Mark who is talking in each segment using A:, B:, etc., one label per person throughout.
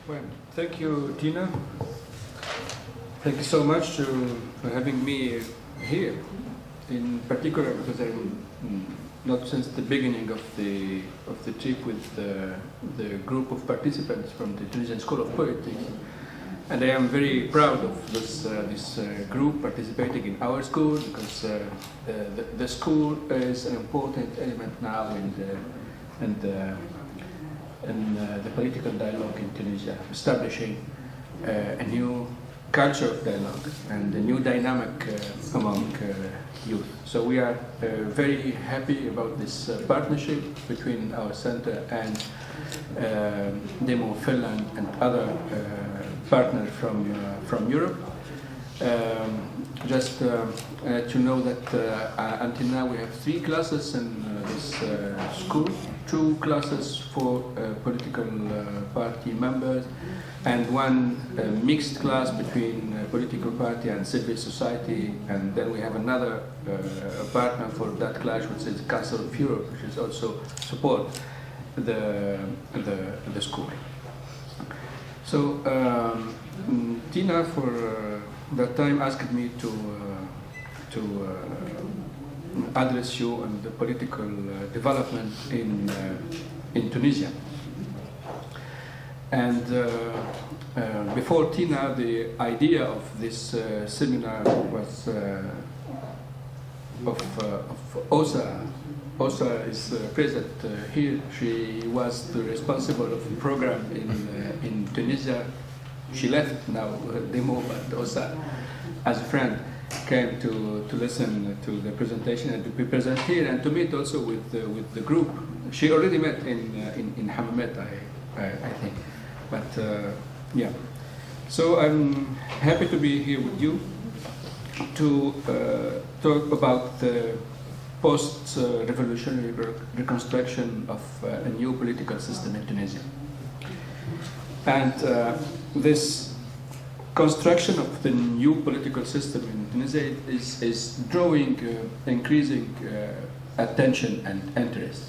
A: Well, thank you, Tina. Thank you so much for having me here, in particular because I'm not since the beginning of the trip with the group of participants from the Tunisian School of Politics, and I am very proud of this group participating in our school because the school is an important element now in the political dialogue in Tunisia, establishing a new culture of dialogue and a new dynamic among youth. So we are very happy about this partnership between our center and Demo Finland and other partners from Europe. Just to know that until now we have 3 classes in this school, 2 classes for political party members, and 1 mixed class between political party and civil society, and then we have another partner for that class, which is the Council of Europe, which is also support the school. So Tina, for that time, asked me to address you on the political development in Tunisia. And before Tina, the idea of this seminar was of Osa. Osa is present here. She was the responsible of the program in Tunisia. She left now Demo, but Osa, as a friend, came to listen to the presentation and to be present here and to meet also with the group. She already met in Hammamet, I think. But yeah, so I'm happy to be here with you to talk about the post-revolutionary reconstruction of a new political system in Tunisia. And this construction of the new political system in Tunisia is drawing increasing attention and interest,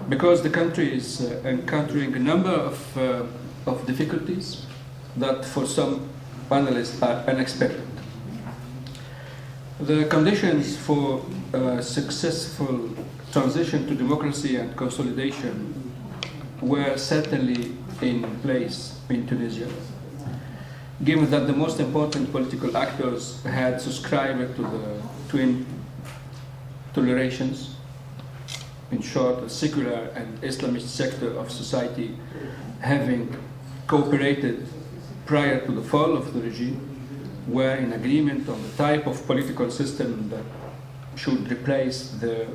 A: because the country is encountering a number of difficulties that for some analysts are unexpected. The conditions for a successful transition to democracy and consolidation were certainly in place in Tunisia, given that the most important political actors had subscribed to the twin tolerations, in short, a secular and Islamist sector of society having cooperated prior to the fall of the regime, were in agreement on the type of political system that should replace the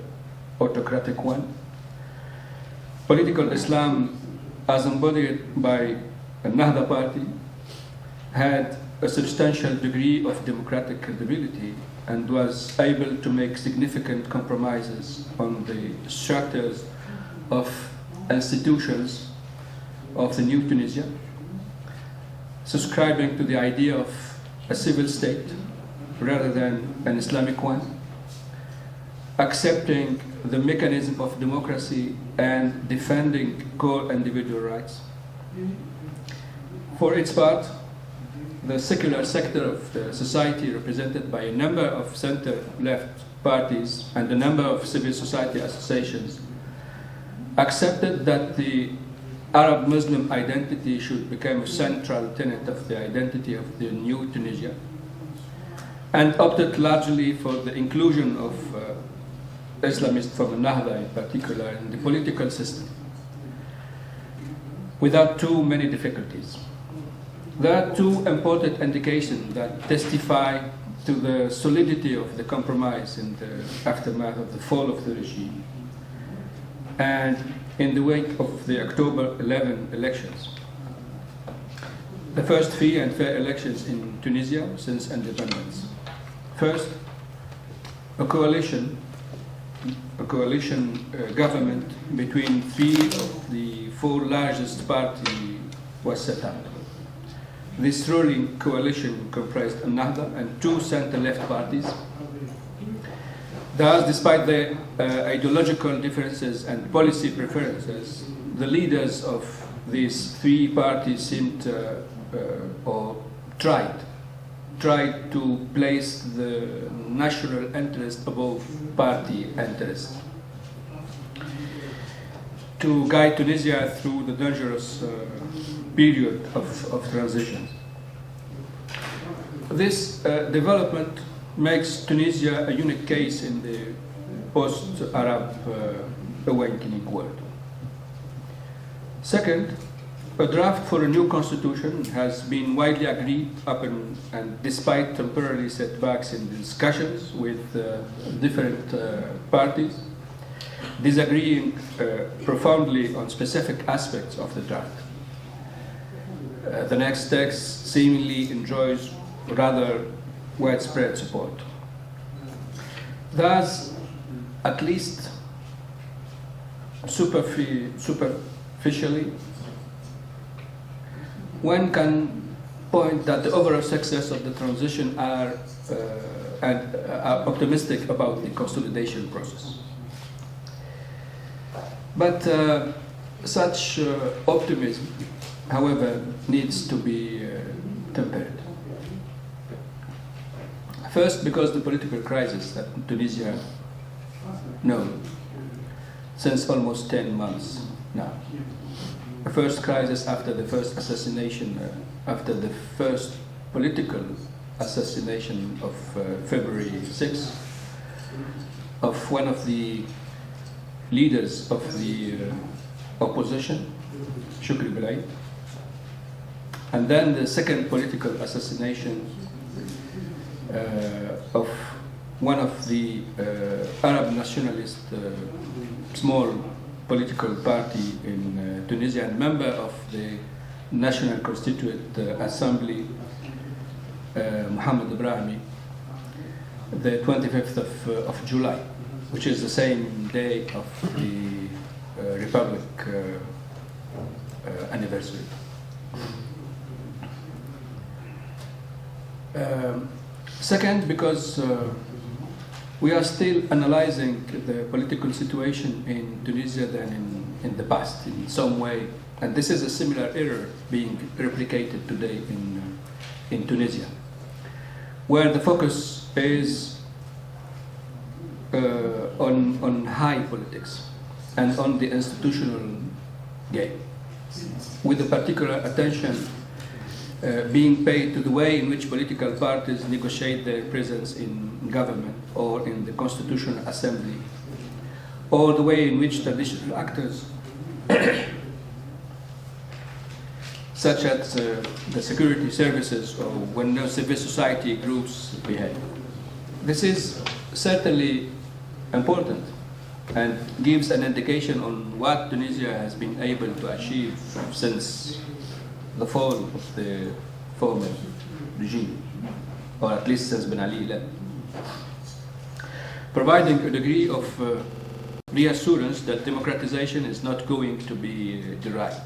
A: autocratic one. Political Islam, as embodied by the Nahda party, had a substantial degree of democratic credibility and was able to make significant compromises on the structures of institutions of the new Tunisia, subscribing to the idea of a civil state rather than an Islamic one, accepting the mechanism of democracy and defending core individual rights. For its part, the secular sector of the society, represented by a number of center-left parties and a number of civil society associations, accepted that the Arab-Muslim identity should become a central tenet of the identity of the new Tunisia, and opted largely for the inclusion of Islamists from Nahda in particular in the political system, without too many difficulties. There are 2 important indications that testify to the solidity of the compromise in the aftermath of the fall of the regime and in the wake of the October 11 elections, the first free and fair elections in Tunisia since independence. First, a coalition government between 3 of the 4 largest parties was set up. This ruling coalition comprised Nahda and 2 center-left parties. Thus, despite the ideological differences and policy preferences, the leaders of these three parties seemed or tried to place the national interest above party interest, to guide Tunisia through the dangerous period of transition. This development makes Tunisia a unique case in the post-Arab awakening world. Second, a draft for a new constitution has been widely agreed upon, and despite temporary setbacks in the discussions with different parties, disagreeing profoundly on specific aspects of the draft. The next text seemingly enjoys rather widespread support. Thus, at least superficially, one can point that the overall success of the transition are optimistic about the consolidation process. But such optimism, however, needs to be tempered. First, because the political crisis that Tunisia knows since almost 10 months now. The first crisis after the first assassination, after the first political assassination of February 6th, of one of the leaders of the opposition, Shukri Belay, and then the second political assassination of one of the Arab nationalist small political party in Tunisia and member of the National Constituent Assembly, Mohammed Ibrahimi, the 25th of July, which is the same day of the Republic anniversary. Second, because we are still analyzing the political situation in Tunisia than in the past in some way, and this is a similar error being replicated today in Tunisia, where the focus is on high politics and on the institutional game, with a particular attention being paid to the way in which political parties negotiate their presence in government or in the Constitutional Assembly, or the way in which traditional actors, such as the security services or when no civil society groups behave. This is certainly important and gives an indication on what Tunisia has been able to achieve since the fall of the former regime, or at least since Ben Ali left, providing a degree of reassurance that democratization is not going to be derived.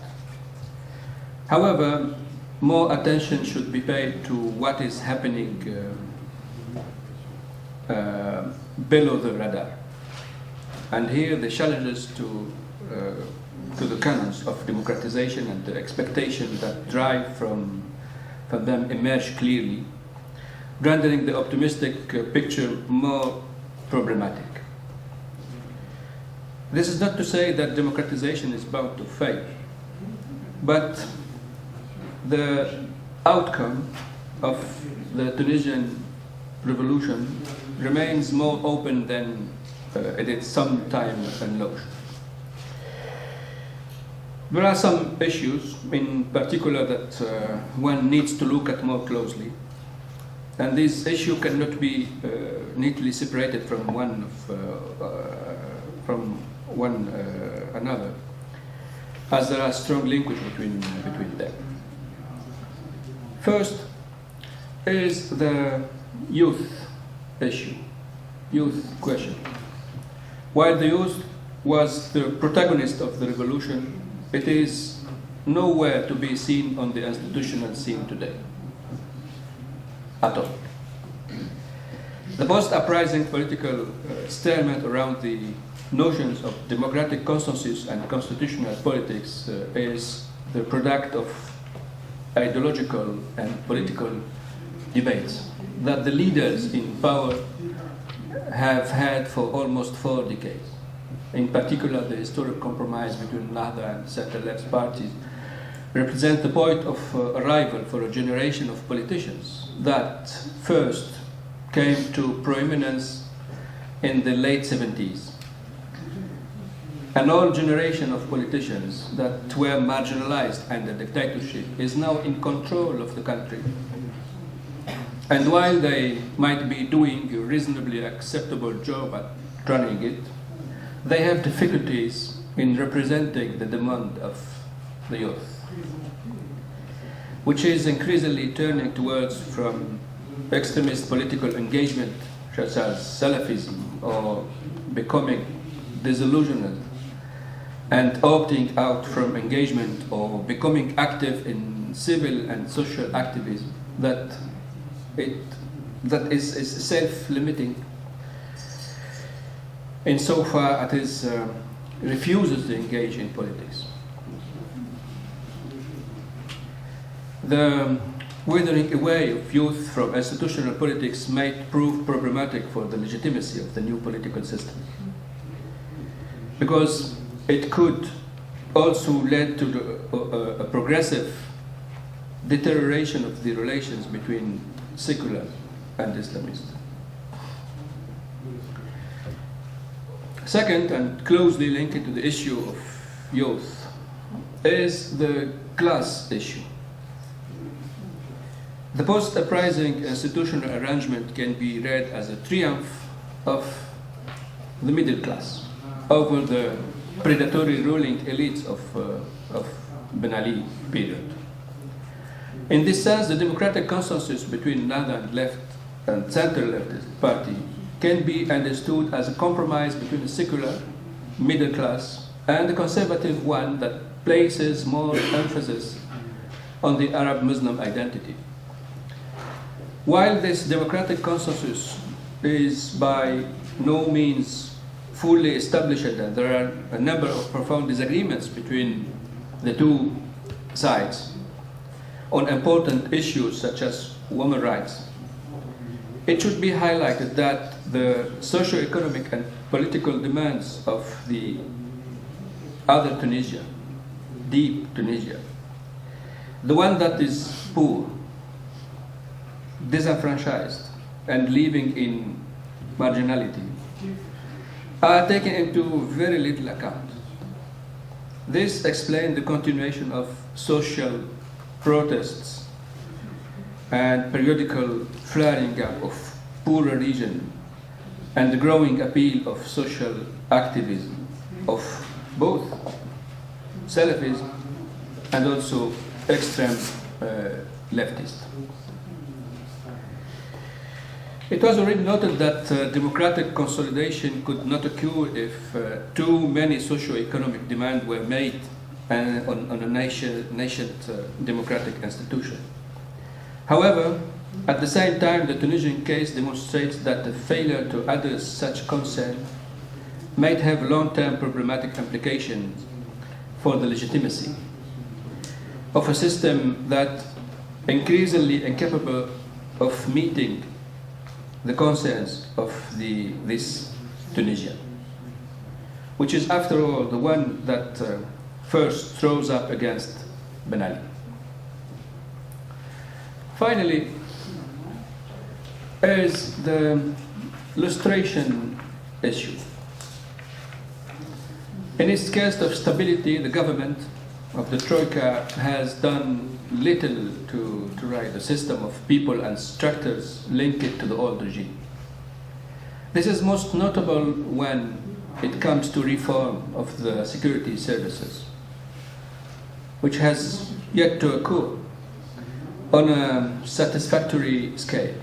A: However, more attention should be paid to what is happening below the radar. And here the challenges to the canons of democratization and the expectations that drive from them emerge clearly, rendering the optimistic picture more problematic. This is not to say that democratization is bound to fail, but the outcome of the Tunisian revolution remains more open than it is sometimes acknowledged. There are some issues in particular that one needs to look at more closely, and this issue cannot be neatly separated from another, as there are strong linkage between them. First is the youth issue, youth question. While the youth was the protagonist of the revolution, it is nowhere to be seen on the institutional scene today, at all. The post-uprising political stalemate around the notions of democratic consensus and constitutional politics is the product of ideological and political debates that the leaders in power have had for almost 4 decades. In particular, the historic compromise between Nahda and center-left parties represent the point of arrival for a generation of politicians that first came to prominence in the late 70s. An old generation of politicians that were marginalized under dictatorship is now in control of the country. And while they might be doing a reasonably acceptable job at running it, they have difficulties in representing the demand of the youth, which is increasingly turning towards from extremist political engagement, such as Salafism, or becoming disillusioned and opting out from engagement or becoming active in civil and social activism that is self-limiting insofar as it refuses to engage in politics. The withering away of youth from institutional politics might prove problematic for the legitimacy of the new political system, because it could also lead to a progressive deterioration of the relations between secular and Islamist. Second, and closely linked to the issue of youth, is the class issue. The post-uprising institutional arrangement can be read as a triumph of the middle class over the predatory ruling elites of Ben Ali period. In this sense, the democratic consensus between Nahda and left and center-leftist party can be understood as a compromise between the secular middle class and the conservative one that places more emphasis on the Arab-Muslim identity. While this democratic consensus is by no means fully established, and there are a number of profound disagreements between the two sides on important issues such as women's rights, it should be highlighted that the socio-economic and political demands of the other Tunisia, deep Tunisia, the one that is poor, disenfranchised, and living in marginality, are taken into very little account. This explains the continuation of social protests and periodical flaring up of poorer regions and the growing appeal of social activism of both Salafism and also extreme leftists. It was already noted that democratic consolidation could not occur if too many socio-economic demands were made on a nascent democratic institution. However, at the same time, the Tunisian case demonstrates that the failure to address such concern might have long-term problematic implications for the legitimacy of a system that increasingly incapable of meeting the concerns of this Tunisia, which is, after all, the one that first throws up against Ben Ali. Finally, is the lustration issue. In its case of stability, the government of the Troika has done little to write a system of people and structures linked to the old regime. This is most notable when it comes to reform of the security services, which has yet to occur on a satisfactory scale.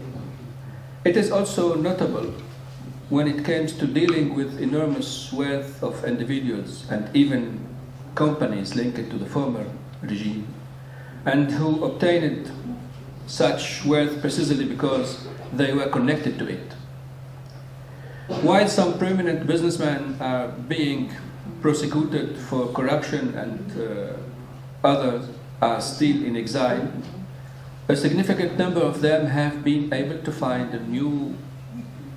A: It is also notable when it comes to dealing with enormous wealth of individuals and even companies linked to the former regime, and who obtained such wealth precisely because they were connected to it. While some prominent businessmen are being prosecuted for corruption and others are still in exile, a significant number of them have been able to find a new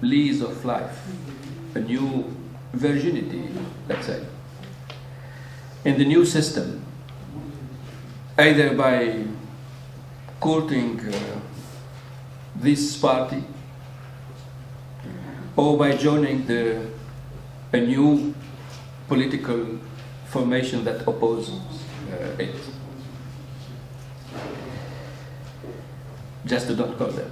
A: lease of life, a new virginity, let's say, in the new system, either by courting this party or by joining a new political formation that opposes it. Just to not call them.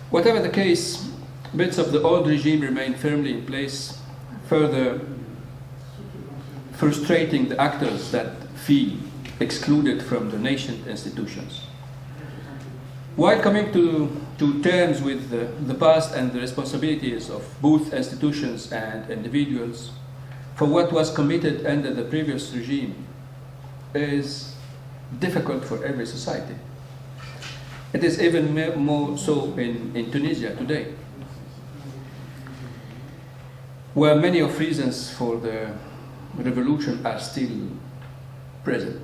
A: Whatever the case, bits of the old regime remain firmly in place, further frustrating the actors that feel excluded from the nascent institutions. While coming to terms with the past and the responsibilities of both institutions and individuals for what was committed under the previous regime is difficult for every society. It is even more so in Tunisia today, where many of reasons for the revolution are still present.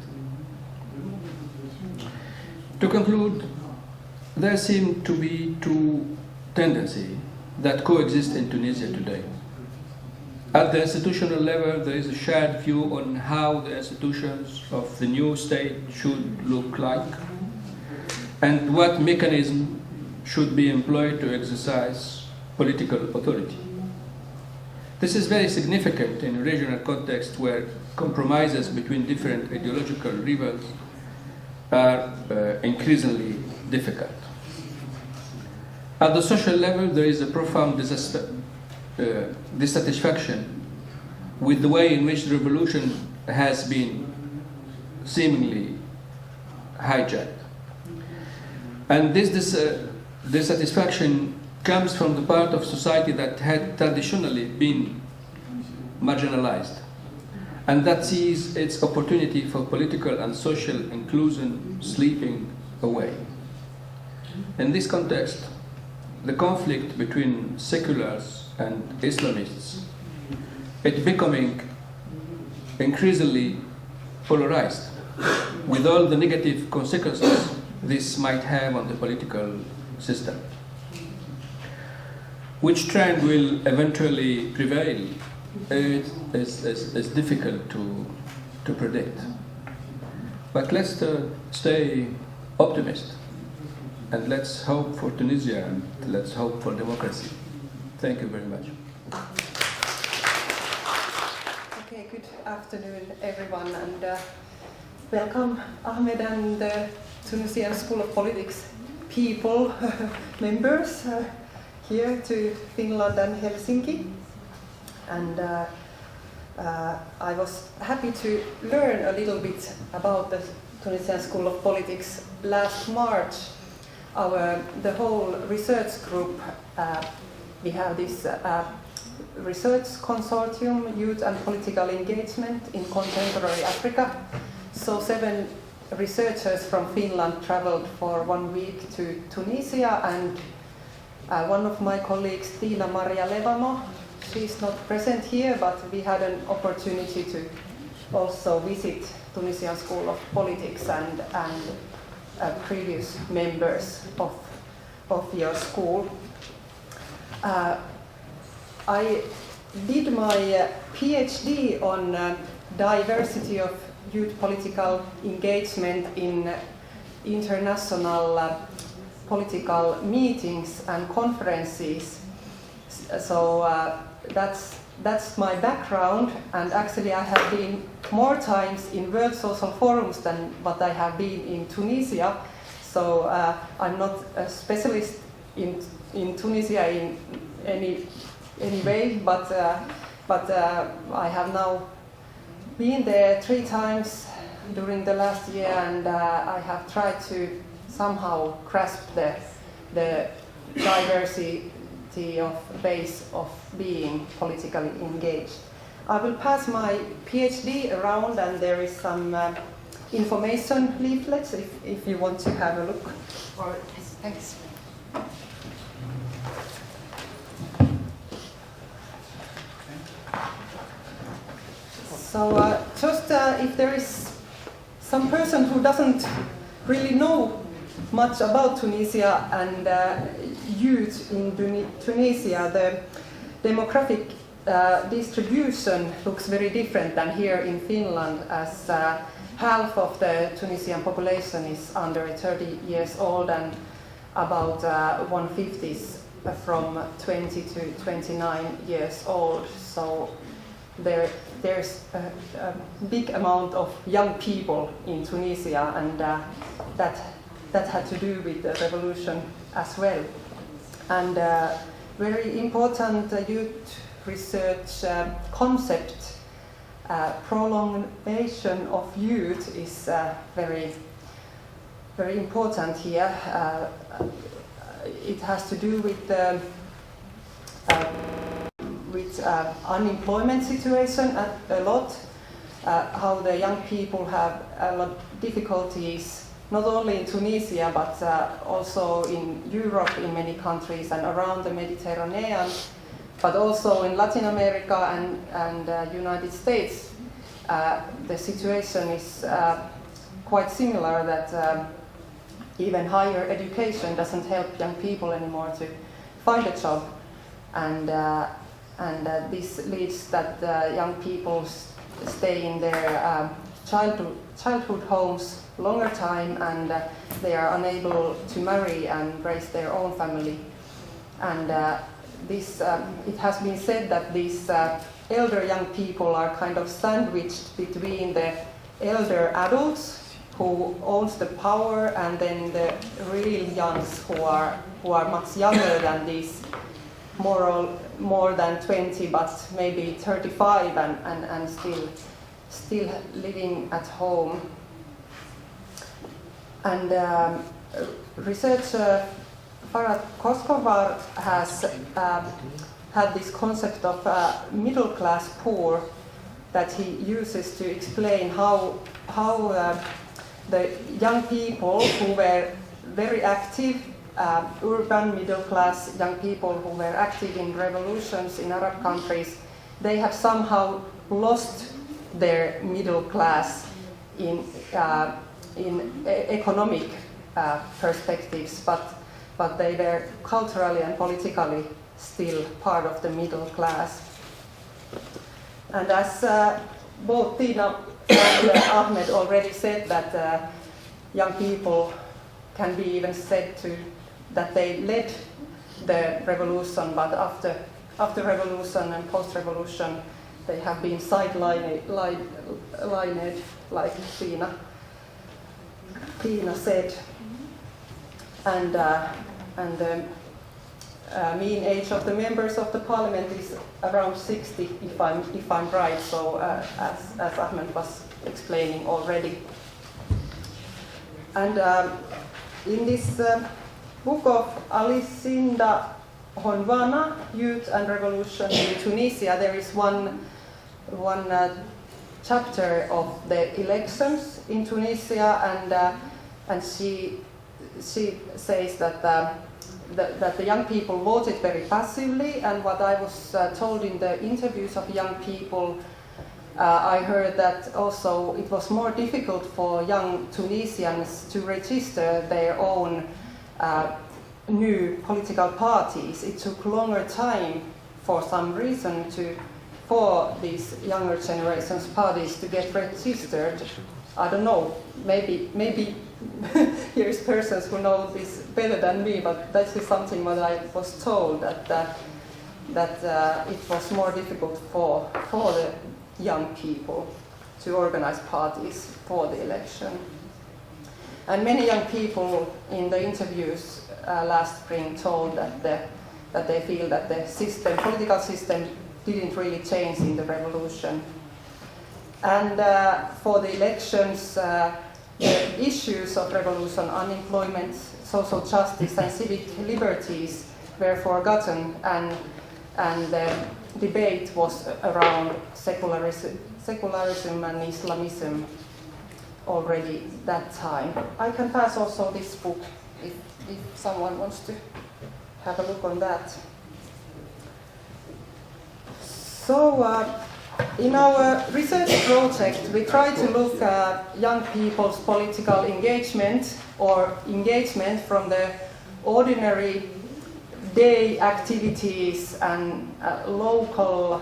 A: To conclude, there seem to be two tendencies that coexist in Tunisia today. At the institutional level, there is a shared view on how the institutions of the new state should look like and what mechanism should be employed to exercise political authority. This is very significant in a regional context where compromises between different ideological rivals are increasingly difficult. At the social level, there is a profound dissatisfaction with the way in which the revolution has been seemingly hijacked. And this dissatisfaction comes from the part of society that had traditionally been marginalized and that sees its opportunity for political and social inclusion slipping away. In this context, the conflict between seculars and Islamists is becoming increasingly polarized, with all the negative consequences this might have on the political system. Which trend will eventually prevail is difficult to predict. But let's stay optimistic, and let's hope for Tunisia, and let's hope for democracy. Thank you very much.
B: Okay, good afternoon, everyone, and welcome, Ahmed, and the Tunisian School of Politics people, members, here to Finland and Helsinki. And I was happy to learn a little bit about the Tunisian School of Politics. Last March, the whole research group, we have this research consortium, Youth and Political Engagement in Contemporary Africa. So 7 researchers from Finland traveled for 1 week to Tunisia, and one of my colleagues, Tiina Maria Levamo, she's not present here, but we had an opportunity to also visit Tunisian School of Politics and previous members of your school. I did my PhD on diversity of youth political engagement in international political meetings and conferences. So that's my background, and actually I have been more times in World Social Forums than what I have been in Tunisia. So I'm not a specialist in Tunisia in any way, but I have now been there 3 times during the last year, and I have tried to somehow grasp the diversity of base of being politically engaged. I will pass my PhD around, and there is some information leaflets if you want to have a look. Thanks. Just if there is some person who doesn't really know much about Tunisia and youth in Tunisia, the demographic distribution looks very different than here in Finland, as half of the Tunisian population is under 30 years old and about 1/5 is from 20 to 29 years old. So there's a big amount of young people in Tunisia, and that had to do with the revolution as well. And very important youth research concept, prolongation of youth, is very important here. It has to do with unemployment situation a lot, how the young people have a lot of difficulties, not only in Tunisia but also in Europe, in many countries and around the Mediterranean, but also in Latin America and United States. The situation is quite similar, that even higher education doesn't help young people anymore to find a job, and this leads that young people stay in their childhood homes longer time, and they are unable to marry and raise their own family. And it has been said that these elder young people are kind of sandwiched between the elder adults who owns the power and then the real youngs who are much younger than these more than 20 but maybe 35 and still living at home. And researcher Farad Koskovar has had this concept of middle class poor that he uses to explain how the young people who were very active, urban middle class young people who were active in revolutions in Arab countries, they have somehow lost their middle class in economic perspectives, but they were culturally and politically still part of the middle class. And as both Tina and Ahmed already said, that young people can be even said to that they led the revolution, but after revolution and post-revolution they have been sidelined, like Tina said. And the mean age of the members of the parliament is around 60, if I'm right. So as Ahmed was explaining already. And in this book of Alicinda Honvana, Youth and Revolution in Tunisia, there is one chapter of the elections in Tunisia, and she says that the young people voted very passively, and what I was told in the interviews of young people, I heard that also it was more difficult for young Tunisians to register their own new political parties. It took longer time for some reason for these younger generations parties to get registered. I don't know, maybe here's persons who know this better than me, but that is something that I was told, that it was more difficult for the young people to organize parties for the election. And many young people in the interviews last spring told that they feel that the political system didn't really change in the revolution. And for the elections, the issues of revolution, unemployment, social justice and civic liberties were forgotten, and the debate was around secularism and Islamism already that time. I can pass also this book if someone wants to have a look on that. So In our research project, we try to look at young people's political engagement or engagement from the ordinary day activities and local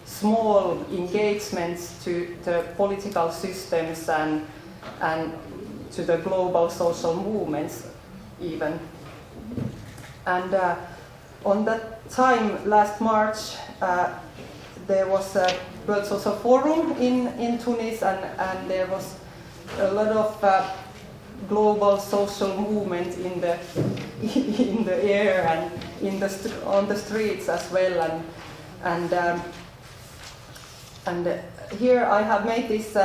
B: small engagements to the political systems and to the global social movements even. And on that time, last March, there was a World Social Forum in Tunis, and there was a lot of global social movement in the air and on the streets as well. And here I have made this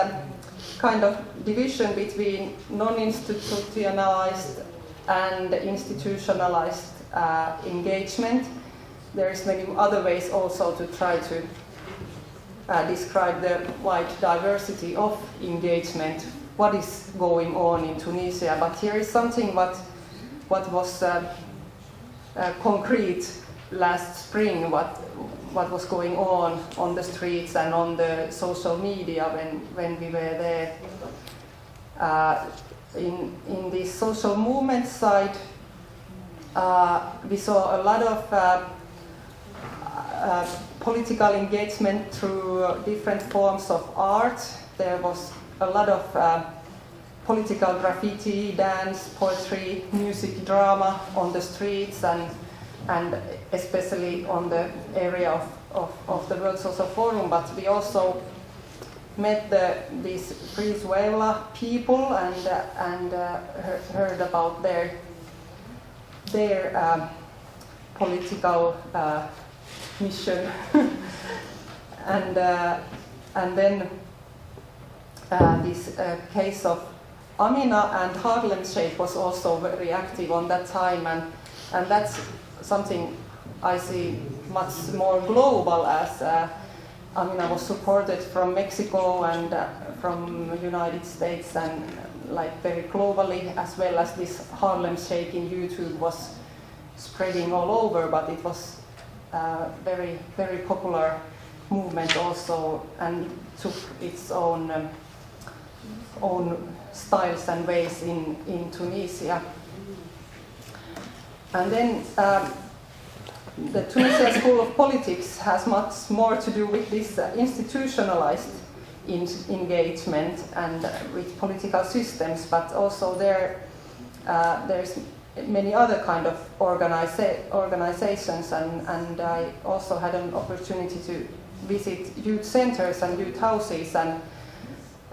B: kind of division between non-institutionalized and institutionalized engagement. There is many other ways also to try to describe the wide diversity of engagement, what is going on in Tunisia. But here is something what was concrete last spring, what was going on the streets and on the social media when we were there. In the social movement side, we saw a lot of political engagement through different forms of art. There was a lot of political graffiti, dance, poetry, music, drama on the streets, and especially on the area of the World Social Forum. But we also met these Venezuela people and heard about their political mission. and then this case of Amina and Harlem Shake was also very active on that time, and that's something I see much more global, as Amina was supported from Mexico and from the United States, and like very globally, as well as this Harlem Shake in YouTube was spreading all over, but it was very, very popular movement also, and took its own styles and ways in Tunisia. And then the Tunisian School of Politics has much more to do with this institutionalized engagement and with political systems, but also there's many other kind of organizations, and I also had an opportunity to visit youth centers and youth houses, and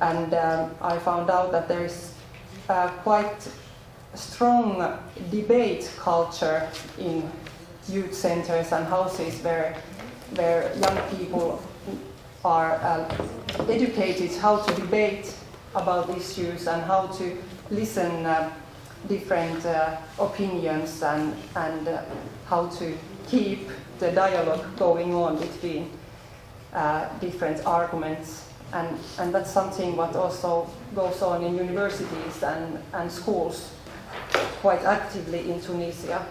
B: I found out that there is quite strong debate culture in youth centers and houses where young people are educated how to debate about issues and how to listen different opinions and how to keep the dialogue going on between different arguments. And that's something what also goes on in universities and schools quite actively in Tunisia.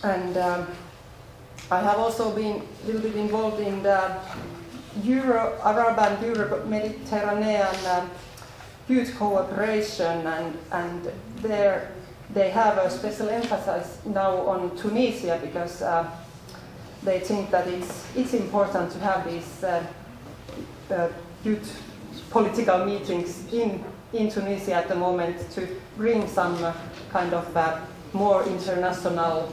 B: And I have also been a little bit involved in the Euro-Arab and Euro-Mediterranean youth cooperation, and there they have a special emphasis now on Tunisia, because they think that it's important to have these youth political meetings in Tunisia at the moment to bring some kind of more international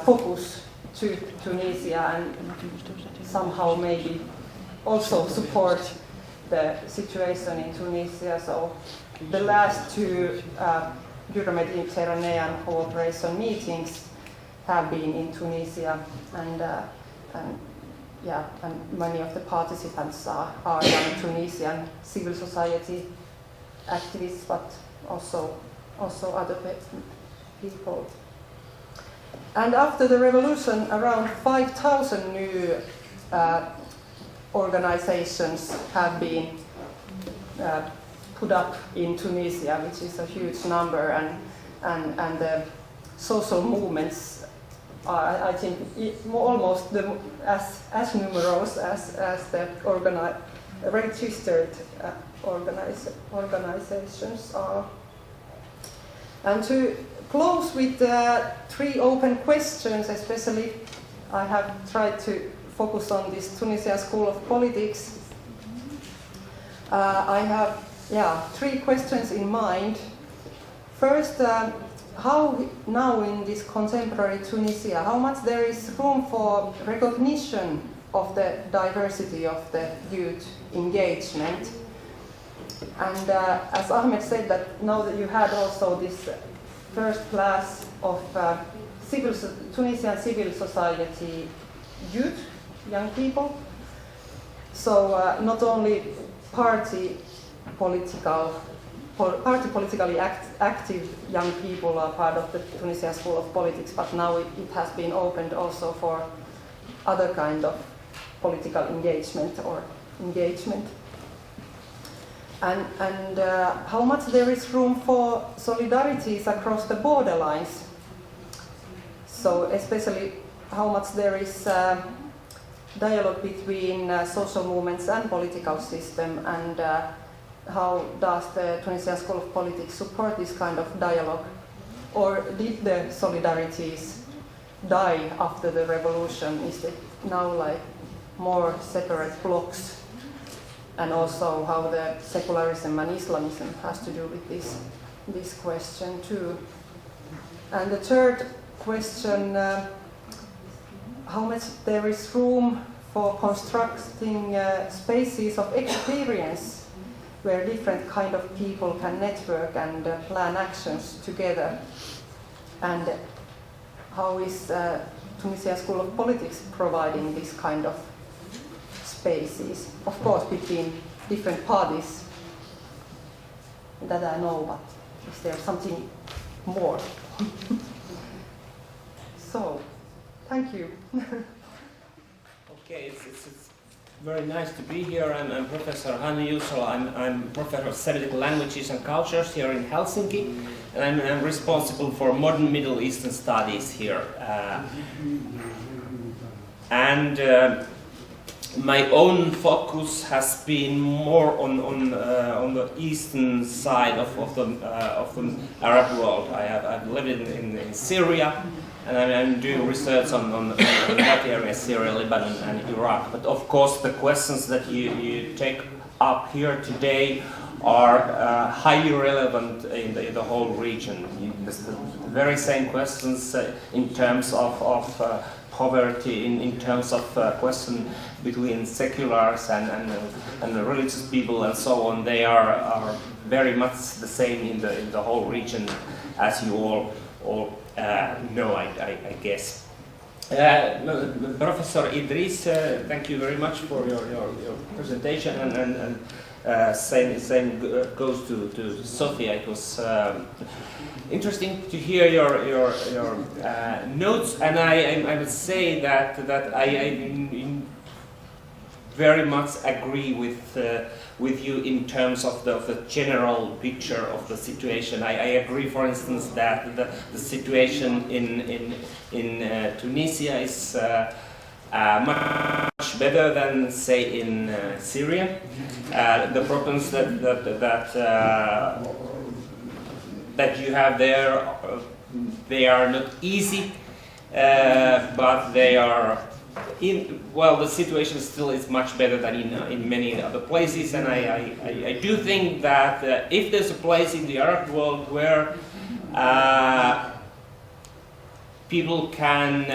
B: focus to Tunisia, and somehow maybe also support the situation in Tunisia. So the last two Euro-Mediterranean cooperation meetings have been in Tunisia, and many of the participants are young Tunisian civil society activists, but also other people. And after the revolution, around 5,000 new organizations have been put up in Tunisia, which is a huge number, and the social movements I think almost as numerous as the registered organizations are. And to close with 3 open questions, especially I have tried to focus on this Tunisian School of Politics. I have 3 questions in mind. First, how now in this contemporary Tunisia, how much there is room for recognition of the diversity of the youth engagement? And as Ahmed said, that now that you had also this first class of Tunisian civil society youth, young people, so not only party politically active young people are part of the Tunisian School of Politics, but now it has been opened also for other kind of political engagement or engagement. And how much there is room for solidarities across the borderlines. So especially how much there is dialogue between social movements and political system, and how does the Tunisian School of Politics support this kind of dialogue? Or did the solidarities die after the revolution? Is it now like more separate blocks? And also how the secularism and Islamism has to do with this question too. And the third question, how much there is room for constructing spaces of experience where different kind of people can network and plan actions together. And how is Tunisian School of Politics providing this kind of spaces? Of course, between different parties that I know, but is there something more? So, thank you.
C: Okay, it's very nice to be here. I'm Professor Hannu Juusola. I'm Professor of Semitic Languages and Cultures here in Helsinki, and I'm responsible for modern Middle Eastern studies here. My own focus has been more on the eastern side of the Arab world. I've lived in Syria, and I'm doing research on that area, Syria, Lebanon, and Iraq. But of course, the questions that you take up here today are highly relevant in the whole region. The very same questions in terms of poverty, in terms of question between seculars and religious people and so on. They are very much the same in the whole region, as you all know, I guess. Professor Driss, thank you very much for your presentation, and same goes to Sofia. It was interesting to hear your notes, and I would say that I very much agree with you in terms of the general picture of the situation. I agree, for instance, that the situation in Tunisia is much better than, say, in Syria. The problems that you have there, they are not easy, but they are. The situation still is much better than in many other places, and I do think that if there's a place in the Arab world where people can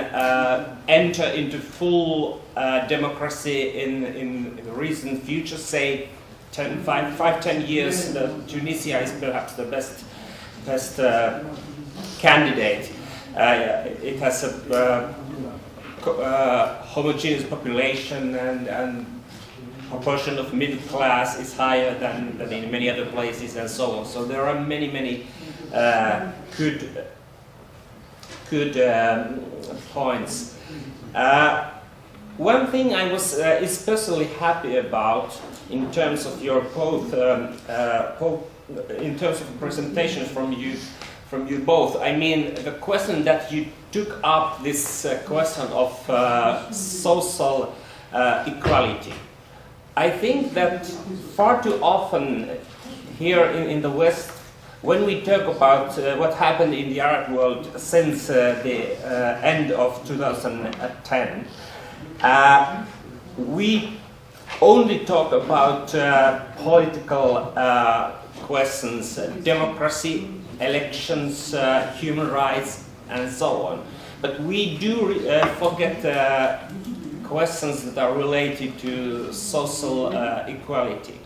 C: enter into full democracy in the recent future, say 5-10 years, Tunisia is perhaps the best candidate. It has a homogeneous population, and proportion of middle class is higher than in many other places, and so on. So there are many good points. One thing I was especially happy about in terms of your in terms of presentations from you from you both. I mean, the question that you took up, this question of social equality. I think that far too often here in the West, when we talk about what happened in the Arab world since the end of 2010, we only talk about political questions, democracy, elections, human rights, and so on. But we do forget questions that are related to social equality.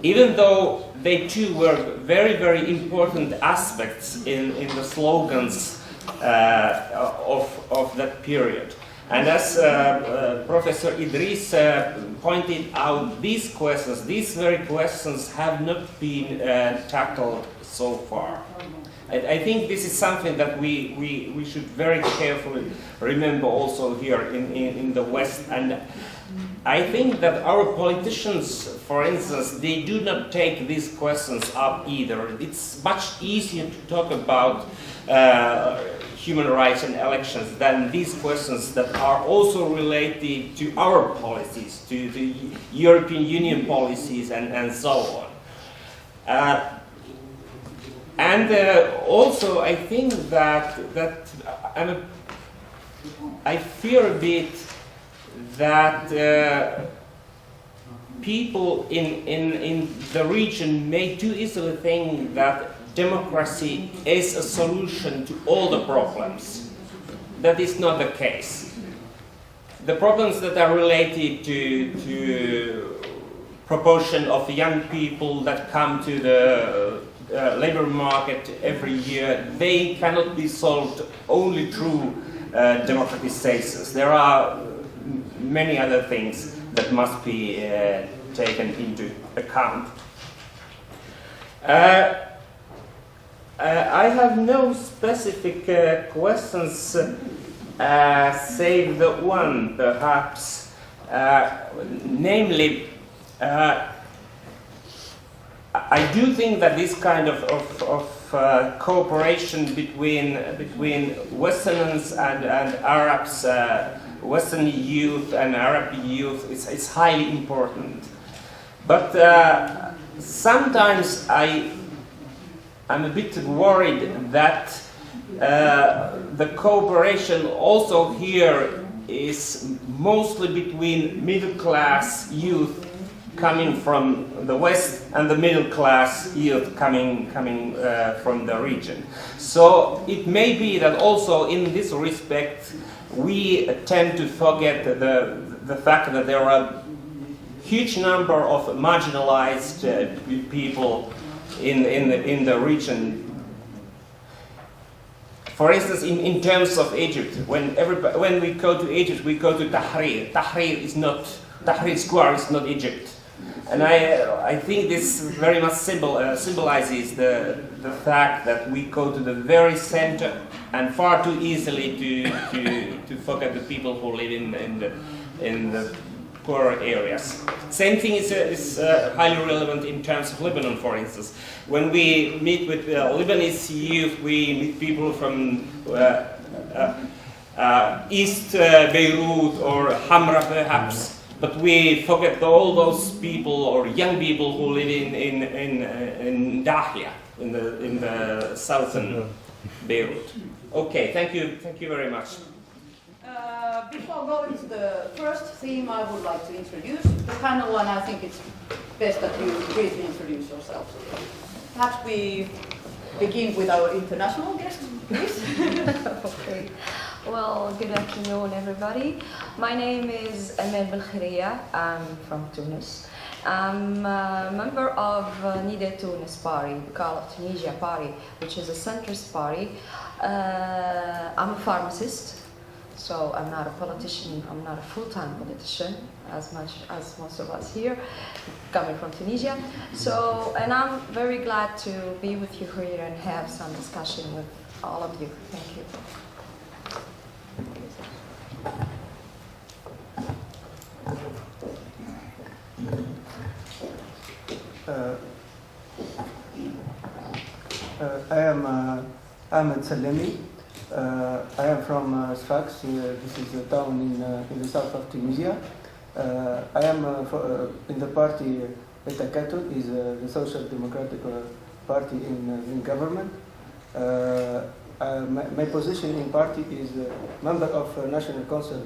C: Even though they too were very, very important aspects in the slogans of that period. And as Professor Driss pointed out, these questions, these very questions have not been tackled so far. I think this is something that we should very carefully remember also here in the West. And I think that our politicians, for instance, they do not take these questions up either. It's much easier to talk about human rights and elections than these questions that are also related to our policies, to the European Union policies and so on. Also, I think that I fear a bit that people in the region may too easily think that democracy is a solution to all the problems. That is not the case. The problems that are related to proportion of young people that come to the labor market every year, they cannot be solved only through democratizations. There are many other things that must be taken into account. I have no specific questions, save the one, perhaps, namely, I do think that this kind of cooperation between Westerners and Arabs, Western youth and Arab youth is highly important. But sometimes I'm a bit worried that the cooperation also here is mostly between middle-class youth coming from the West and the middle-class youth coming from the region. So it may be that also in this respect we tend to forget the fact that there are a huge number of marginalized people in the region. For instance, in terms of Egypt, when we go to Egypt, we go to Tahrir. Tahrir Square is not Egypt. And I think this very much symbolizes the fact that we go to the very center and far too easily to forget the people who live in the poorer areas. Same thing is highly relevant in terms of Lebanon, for instance. When we meet with Lebanese youth, we meet people from East Beirut or Hamra, perhaps. But we forget all those people or young people who live in Dahia, in the southern Beirut. Okay, thank you very much.
D: Before going to the first theme, I would like to introduce the panel, and I think it's best that you briefly introduce yourselves. Perhaps we begin with our international guest, please.
E: Okay. Well, good afternoon, everybody. My name is Amel Belkhiria. I'm from Tunis. I'm a member of Nida Tunis party, we call it Tunisia party, which is a centrist party. I'm a pharmacist, so I'm not a politician. I'm not a full-time politician, as much as most of us here, coming from Tunisia. So, and I'm very glad to be with you here and have some discussion with all of you. Thank you.
F: I am Ahmed Salemi. I am from Sfax. This is a town in the south of Tunisia. I am in the party Etakatul, is the Social Democratic Party in government. My position in party is member of National Council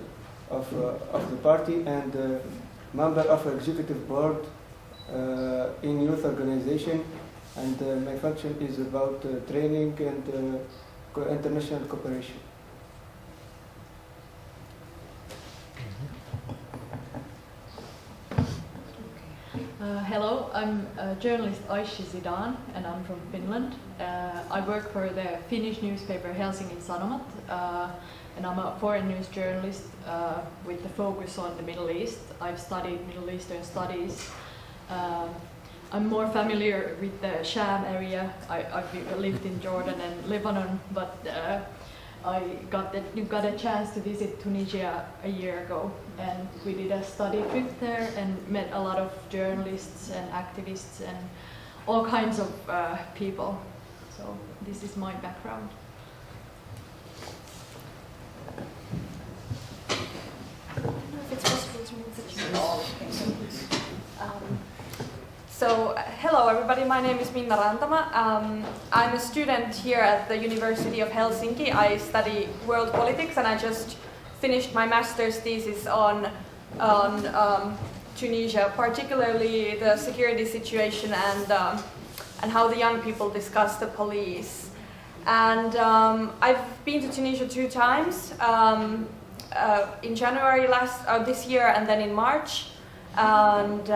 F: of the party and member of executive board in youth organization, and my function is about training and international cooperation.
G: Hello, I'm journalist Aisha Zidane and I'm from Finland. I work for the Finnish newspaper Helsingin Sanomat and I'm a foreign news journalist with the focus on the Middle East. I've studied Middle Eastern studies. I'm more familiar with the Sham area. I've lived in Jordan and Lebanon, but I got a chance to visit Tunisia a year ago, and we did a study trip there and met a lot of journalists and activists and all kinds of people. So this is my background.
E: I don't know if it's possible to move the chairs. So, hello everybody, my name is Minna Rantama. I'm a student here at the University of Helsinki. I study world politics and I just finished my master's thesis on Tunisia, particularly the security situation and how the young people discuss the police. And I've been to Tunisia 2 times, in January this year and then in March. And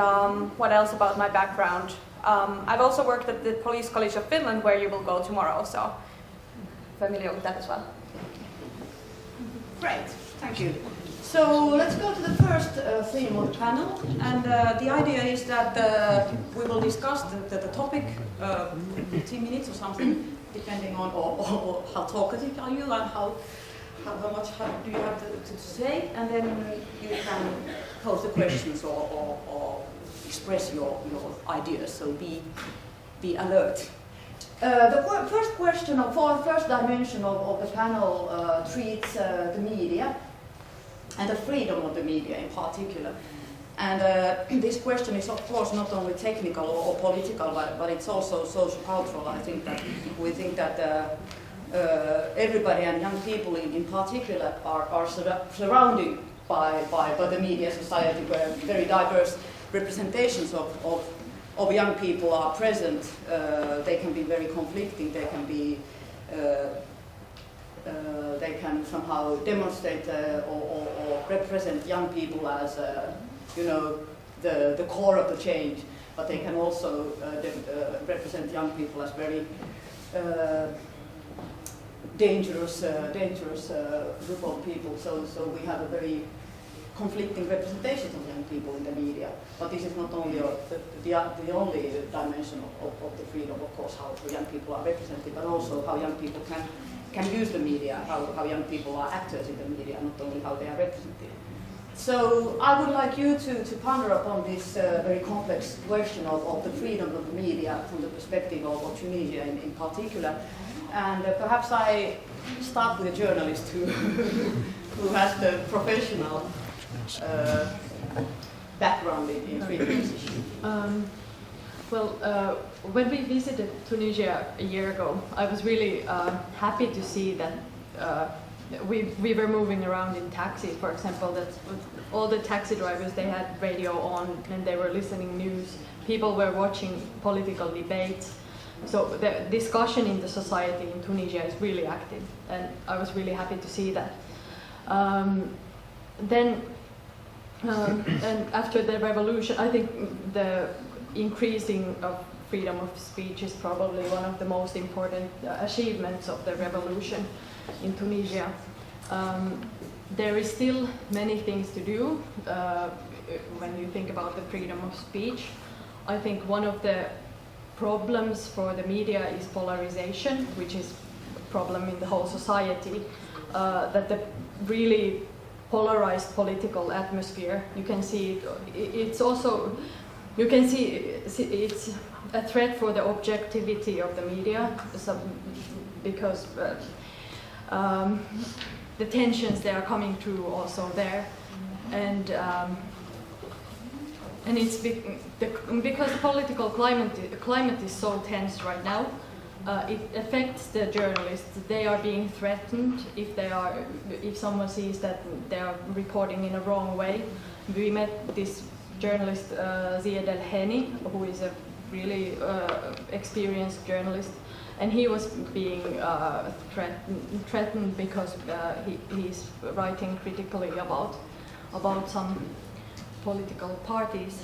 E: what else about my background? I've also worked at the Police College of Finland, where you will go tomorrow, so familiar with that as well.
D: Great, thank you. So let's go to the first theme of the panel, and the idea is that we will discuss the topic 15 minutes or something, depending on or how talkative are you and how much do you have to say, and then you can pose the questions or express your ideas, so be alert. The first question, or first dimension of the panel treats the media and the freedom of the media in particular. And this question is of course not only technical or political, but it's also socio-cultural. I think that everybody and young people in particular are surrounded by the media society, where very diverse representations of young people are present. They can be very conflicting. They can somehow demonstrate or represent young people as the core of the change, but they can also represent young people as very dangerous group of people. So we have a very conflicting representation of young people in the media. But this is not only the only dimension of the freedom, of course, how young people are represented, but also how young people can use the media, how young people are actors in the media, not only how they are represented. So I would like you to ponder upon this very complex question of the freedom of the media from the perspective of Tunisia in particular. And perhaps I start with a journalist who has the professional background in freedom of issue.
G: When we visited Tunisia a year ago, I was really happy to see that we were moving around in taxis, for example, that all the taxi drivers, they had radio on and they were listening news. People were watching political debates. So the discussion in the society in Tunisia is really active, and I was really happy to see that. And after the revolution, I think the increasing of freedom of speech is probably one of the most important achievements of the revolution in Tunisia. There is still many things to do when you think about the freedom of speech. I think one of the problems for the media is polarization, which is a problem in the whole society, that the really polarized political atmosphere, you can see it's also, you can see it's a threat for the objectivity of the media, because the tensions they are coming through also there, and it's because the political climate is so tense right now. It affects the journalists. They are being threatened if someone sees that they are reporting in a wrong way. We met this journalist Ziad El-Heni, who is a really experienced journalist, and he was being threatened because he's writing critically about some political parties.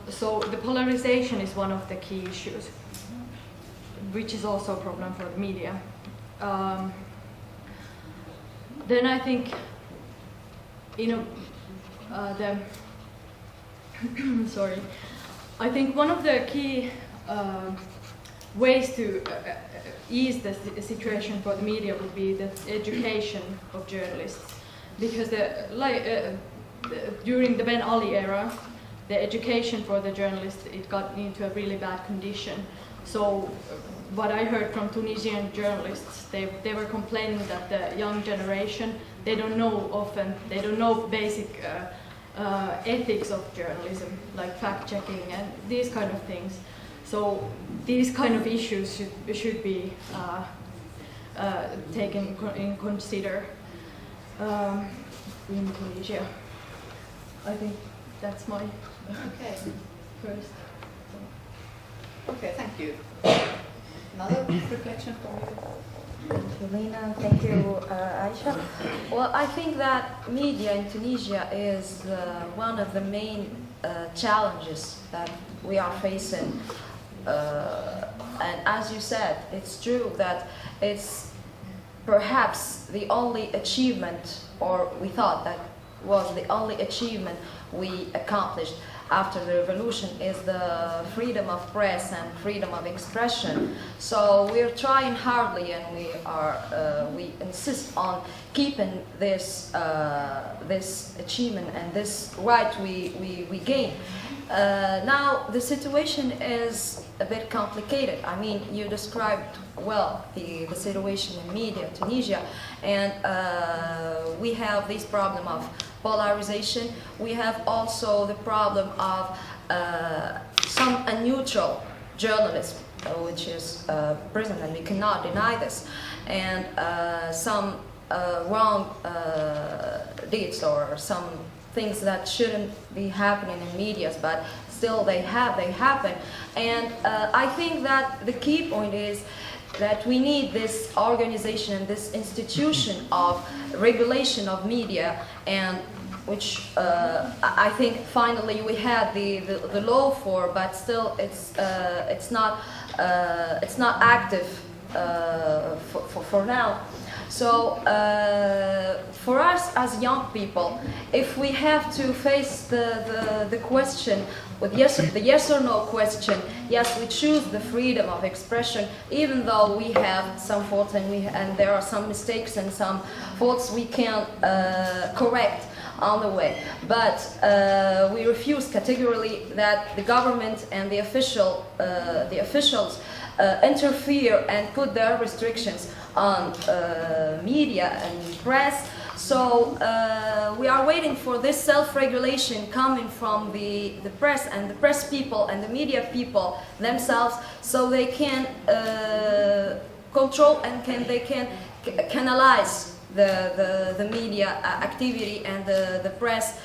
G: So the polarization is one of the key issues, which is also a problem for the media. Then I think, I think one of the key ways to ease the situation for the media would be the education of journalists, because during the Ben Ali era, the education for the journalists, it got into a really bad condition. So what I heard from Tunisian journalists, they were complaining that the young generation, they don't know basic ethics of journalism, like fact-checking and these kind of things. So these kind of issues should be taken in consider in Tunisia. I think that's my first.
D: Okay, thank you. Another reflection from you?
E: Thank you, Lena. Thank you, Aisha. Well, I think that media in Tunisia is one of the main challenges that we are facing. And as you said, it's true that it's perhaps the only achievement, or we thought that was the only achievement we accomplished after the revolution, is the freedom of press and freedom of expression. So we're trying hardly, and we insist on keeping this this achievement and this right we gain. Now the situation is a bit complicated. I mean, you described well the situation in media in Tunisia, and we have this problem of polarization. We have also the problem of some unneutral journalism, which is present, and we cannot deny this, and some wrong deeds or some things that shouldn't be happening in media, but still they happen. And I think that the key point is that we need this organization, this institution of regulation of media, and which I think finally we had the law for, but still it's not active for now. So for us as young people, if we have to face the question with the yes or no question, yes, we choose the freedom of expression, even though we have some faults and there are some mistakes and some faults we can correct on the way. But we refuse categorically that the government and the officials interfere and put their restrictions on media and press. So we are waiting for this self-regulation coming from the press and the press people and the media people themselves, so they can control and they can canalize the media activity and the press,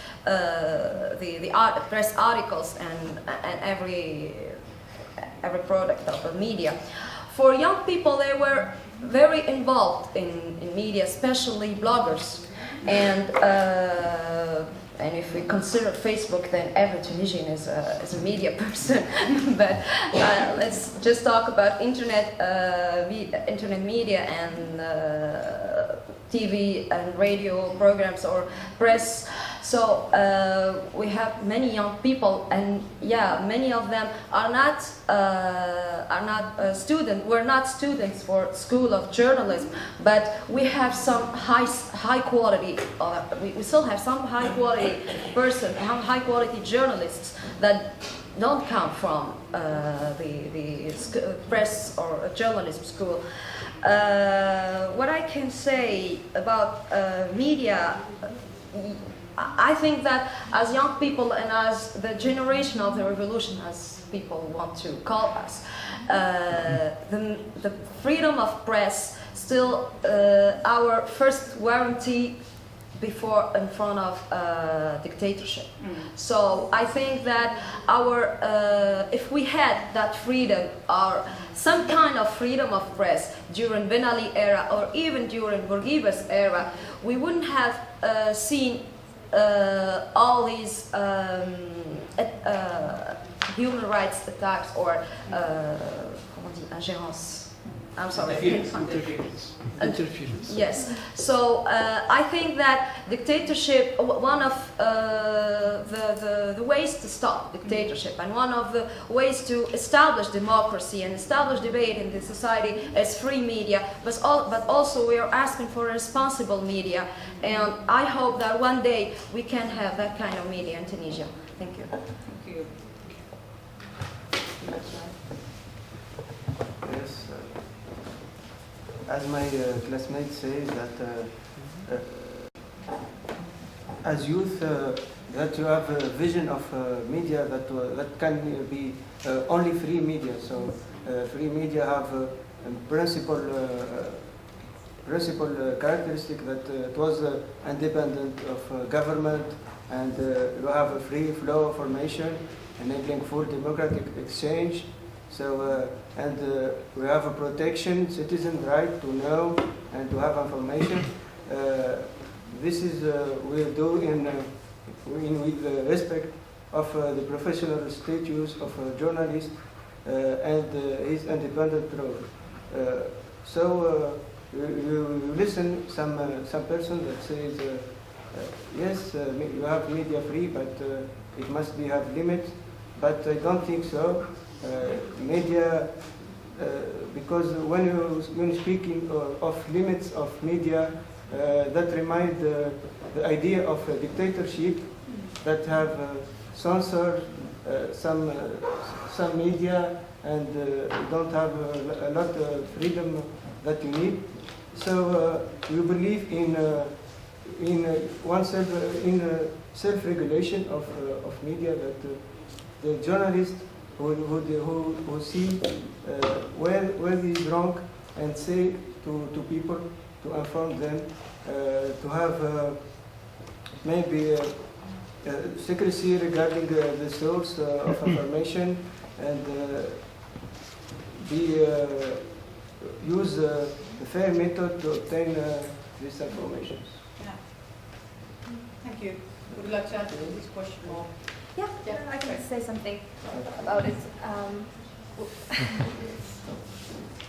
E: press articles and every product of the media. For young people, they were very involved in media, especially bloggers, and if we consider Facebook, then every Tunisian is a media person. But let's just talk about internet media and TV and radio programs or press. So we have many young people, and yeah, many of them are not students. We're not students for School of Journalism, but we have some high quality. We still have some high quality high quality journalists that don't come from the press or journalism school. What I can say about media, I think that as young people and as the generation of the revolution, as people want to call us, the freedom of press still our first warranty before in front of dictatorship. So I think that if we had that freedom or some kind of freedom of press during Ben Ali era or even during Bourguiba's era, we wouldn't have seen all these human rights attacks or comment dit, ingérence. I'm sorry.
H: Interference.
E: Yes. So I think that dictatorship, one of the ways to stop dictatorship and one of the ways to establish democracy and establish debate in the society is free media, but also we are asking for responsible media, and I hope that one day we can have that kind of media in Tunisia. Thank you.
D: Thank you.
F: Yes. As my classmate says that as youth that you have a vision of media that can be only free media. So free media have a principal characteristic that it was independent of government, and you have a free flow of information enabling full democratic exchange. So we have a protection, citizen right to know and to have information. This is we do with respect of the professional status of a journalist and his independent role. So you listen some person that says yes, you have media free, but it must have limits. But I don't think so. Media, because when you speaking of limits of media, that remind the idea of a dictatorship that have censored some media and don't have a lot of freedom that you need. So we believe in oneself in self-regulation of media, that the journalist who see where is wrong and say to people, to inform them, to have maybe secrecy regarding the source of information, and use the fair method to obtain this information.
D: Yeah. Thank you. Would you like to answer this question more?
I: Yeah, I can say something about it.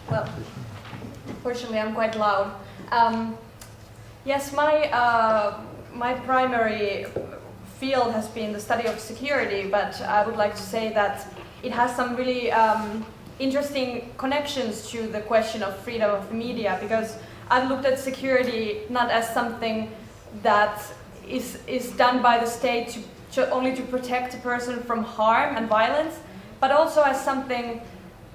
I: Well, fortunately, I'm quite loud. Yes, my primary field has been the study of security, but I would like to say that it has some really interesting connections to the question of freedom of media, because I've looked at security not as something that is done by the state only to protect a person from harm and violence, but also as something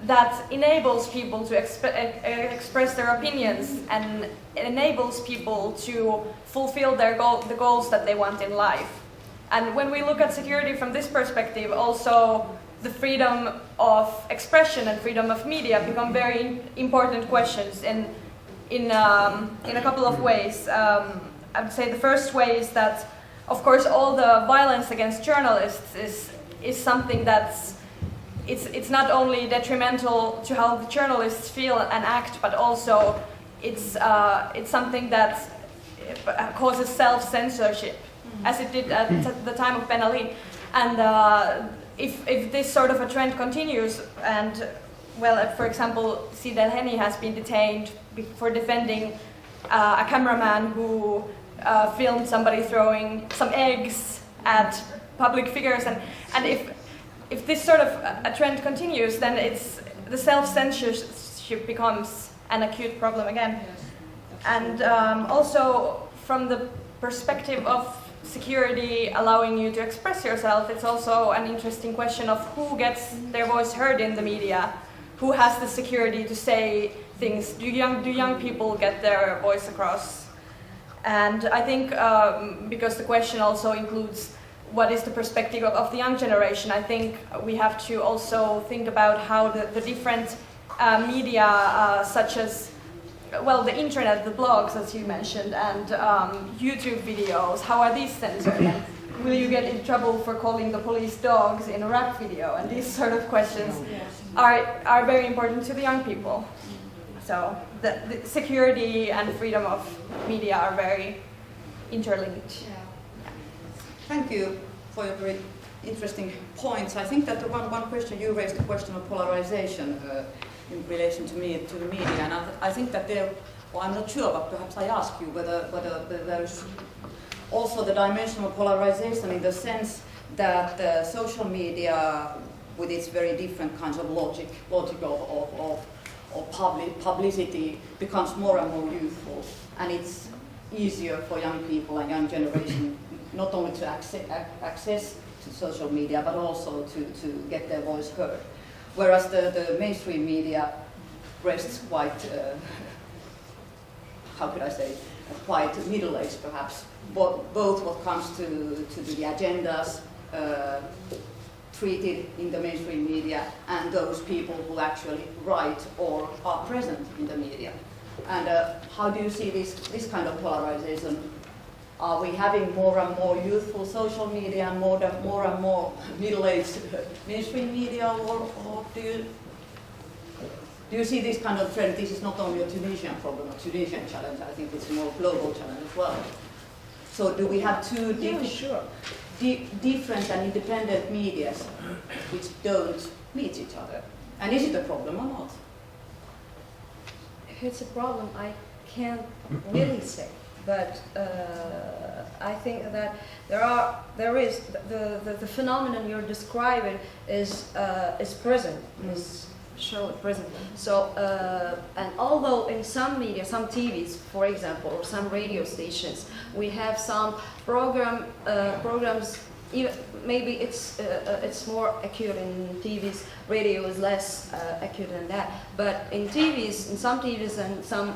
I: that enables people to express their opinions and enables people to fulfill the goals that they want in life. And when we look at security from this perspective, also the freedom of expression and freedom of media become very important questions in a couple of ways. I would say the first way is that, of course, all the violence against journalists is something that's it's not only detrimental to how the journalists feel and act, but also it's something that causes self-censorship, as it did at the time of Ben Ali. And if this sort of a trend continues, and well, for example, Sidi Henny has been detained for defending a cameraman who filmed somebody throwing some eggs at public figures, and if this sort of a trend continues, then the self-censorship becomes an acute problem again. And also from the perspective of security allowing you to express yourself, it's also an interesting question of who gets their voice heard in the media, who has the security to say things. Do young people get their voice across? And I think because the question also includes what is the perspective of the young generation, I think we have to also think about how the different media such as, well, the internet, the blogs as you mentioned, and YouTube videos, how are these censored? And will you get in trouble for calling the police dogs in a rap video? And these sort of questions are very important to the young people. So the security and freedom of media are very interlinked.
D: Thank you for your very interesting points. I think that the one question you raised, the question of polarization in relation to the media, and I think that there, well, I'm not sure, but perhaps I ask you whether there's also the dimension of polarization in the sense that social media, with its very different kinds of logic of publicity, becomes more and more youthful, and it's easier for young people and young generation not only to access to social media, but also to get their voice heard. Whereas the mainstream media rests quite, how could I say, quite middle-aged perhaps, both what comes to the agendas treated in the mainstream media and those people who actually write or are present in the media. And how do you see this kind of polarization? Are we having more and more youthful social media and more and more middle-aged mainstream media, or do you see this kind of trend? This is not only a Tunisian problem, a Tunisian challenge. I think it's a more global challenge as well. So do we have two different and independent medias which don't meet each other? And is it a problem or not?
E: If it's a problem, I can't really say. But I think that there is the phenomenon you're describing is present, is surely present. So and although in some media, some TVs, for example, or some radio stations, we have some programs. Maybe it's more acute in TVs. Radio is less acute than that. But in TVs, in some TVs and some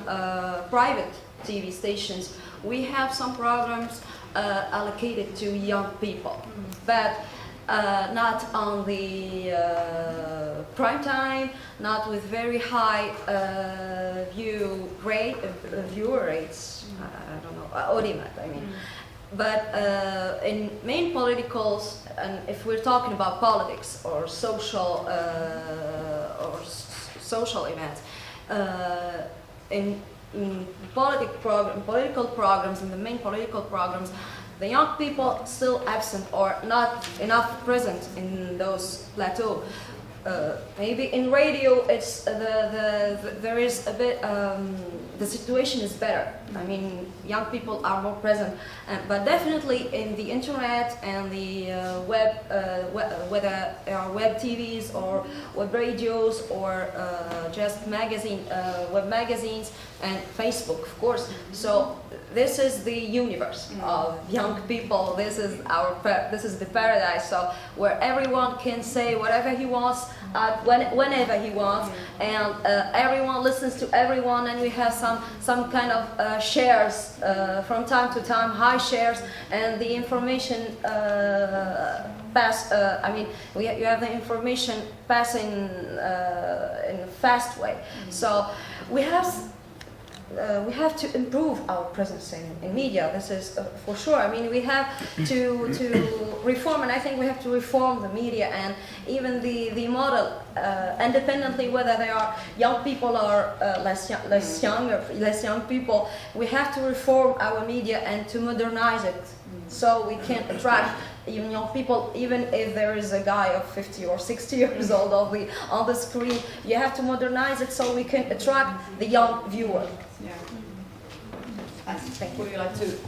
E: private TV stations, we have some programs allocated to young people, but not on the prime time, not with very high viewer rates. I don't know, audimat, I mean. But in main politicals, and if we're talking about politics or social events, in political programs, in the main political programs, the young people still absent or not enough present in those plateaux. Maybe in radio, it's there is a bit. The situation is better. I mean, young people are more present, but definitely in the internet and the web, whether they are web TVs or web radios or just web magazines and Facebook, of course. So this is the universe of young people. This is the paradise. So where everyone can say whatever he wants, whenever he wants, and everyone listens to everyone, and we have some kind of shares from time to time, high shares, and the information pass. I mean, you have the information passing in a fast way. So we have to improve our presence in media. This is for sure. I mean, we have to reform, and I think we have to reform the media and even the model, independently whether they are young people or less young people. We have to reform our media and to modernize it so we can attract even young people, even if there is a guy of 50 or 60 years old on the screen. You have to modernize it so we can attract the young viewer.
D: Yeah. Would you like to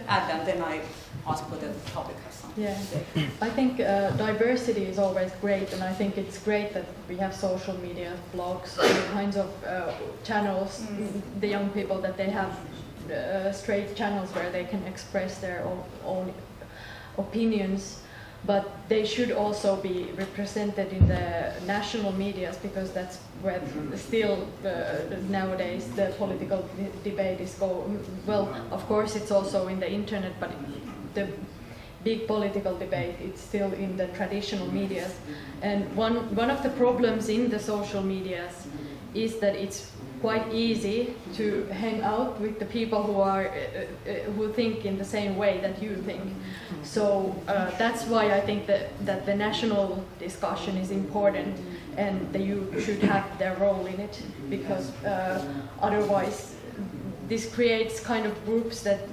D: add, and then I ask whether the topic has something
G: Yeah,
D: to say?
G: I think diversity is always great, and I think it's great that we have social media, blogs, all kinds of channels, the young people, that they have straight channels where they can express their own opinions, but they should also be represented in the national medias, because that's where still nowadays the political debate is going. Well, of course it's also in the internet, but the big political debate, it's still in the traditional medias. And one of the problems in the social medias is that it's quite easy to hang out with the people who think in the same way that you think. So that's why I think that the national discussion is important, and that you should have their role in it, because otherwise this creates kind of groups that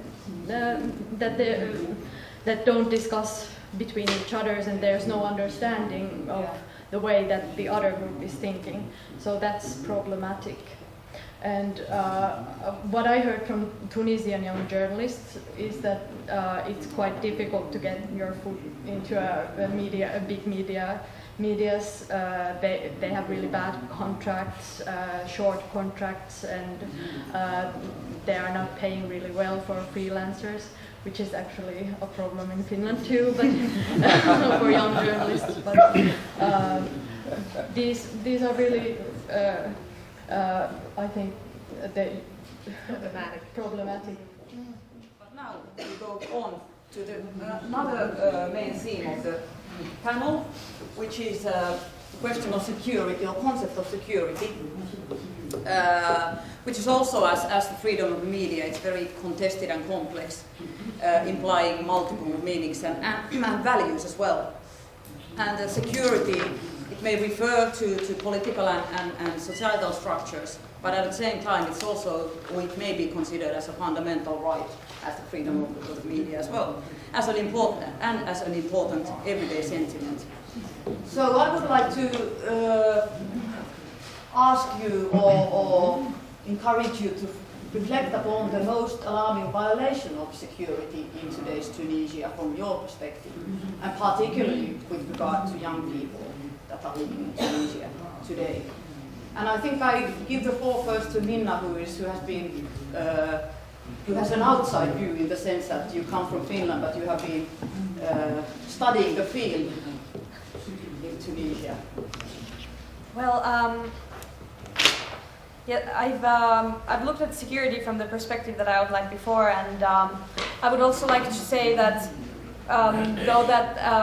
G: don't discuss between each other, and there's no understanding of the way that the other group is thinking. So that's problematic. And what I heard from Tunisian young journalists is that it's quite difficult to get your foot into a big medias. They have really bad contracts, short contracts, and they are not paying really well for freelancers, which is actually a problem in Finland too, but for young journalists. But these are really, I think, problematic.
D: But now we go on to another main theme of the panel, which is a question of security, or concept of security, which is also, as the freedom of the media, it's very contested and complex, implying multiple meanings and values as well. And security, it may refer to political and societal structures, but at the same time it's also, or it may be considered as a fundamental right, as the freedom of the media as well, as an important everyday sentiment. So I would like to ask you or encourage you to reflect upon the most alarming violation of security in today's Tunisia from your perspective, and particularly with regard to young people that are living in Tunisia today. And I think I give the floor first to Minna, who has an outside view, in the sense that you come from Finland, but you have been studying the field in Tunisia.
I: Well, I've looked at security from the perspective that I outlined before, and I would also like to say that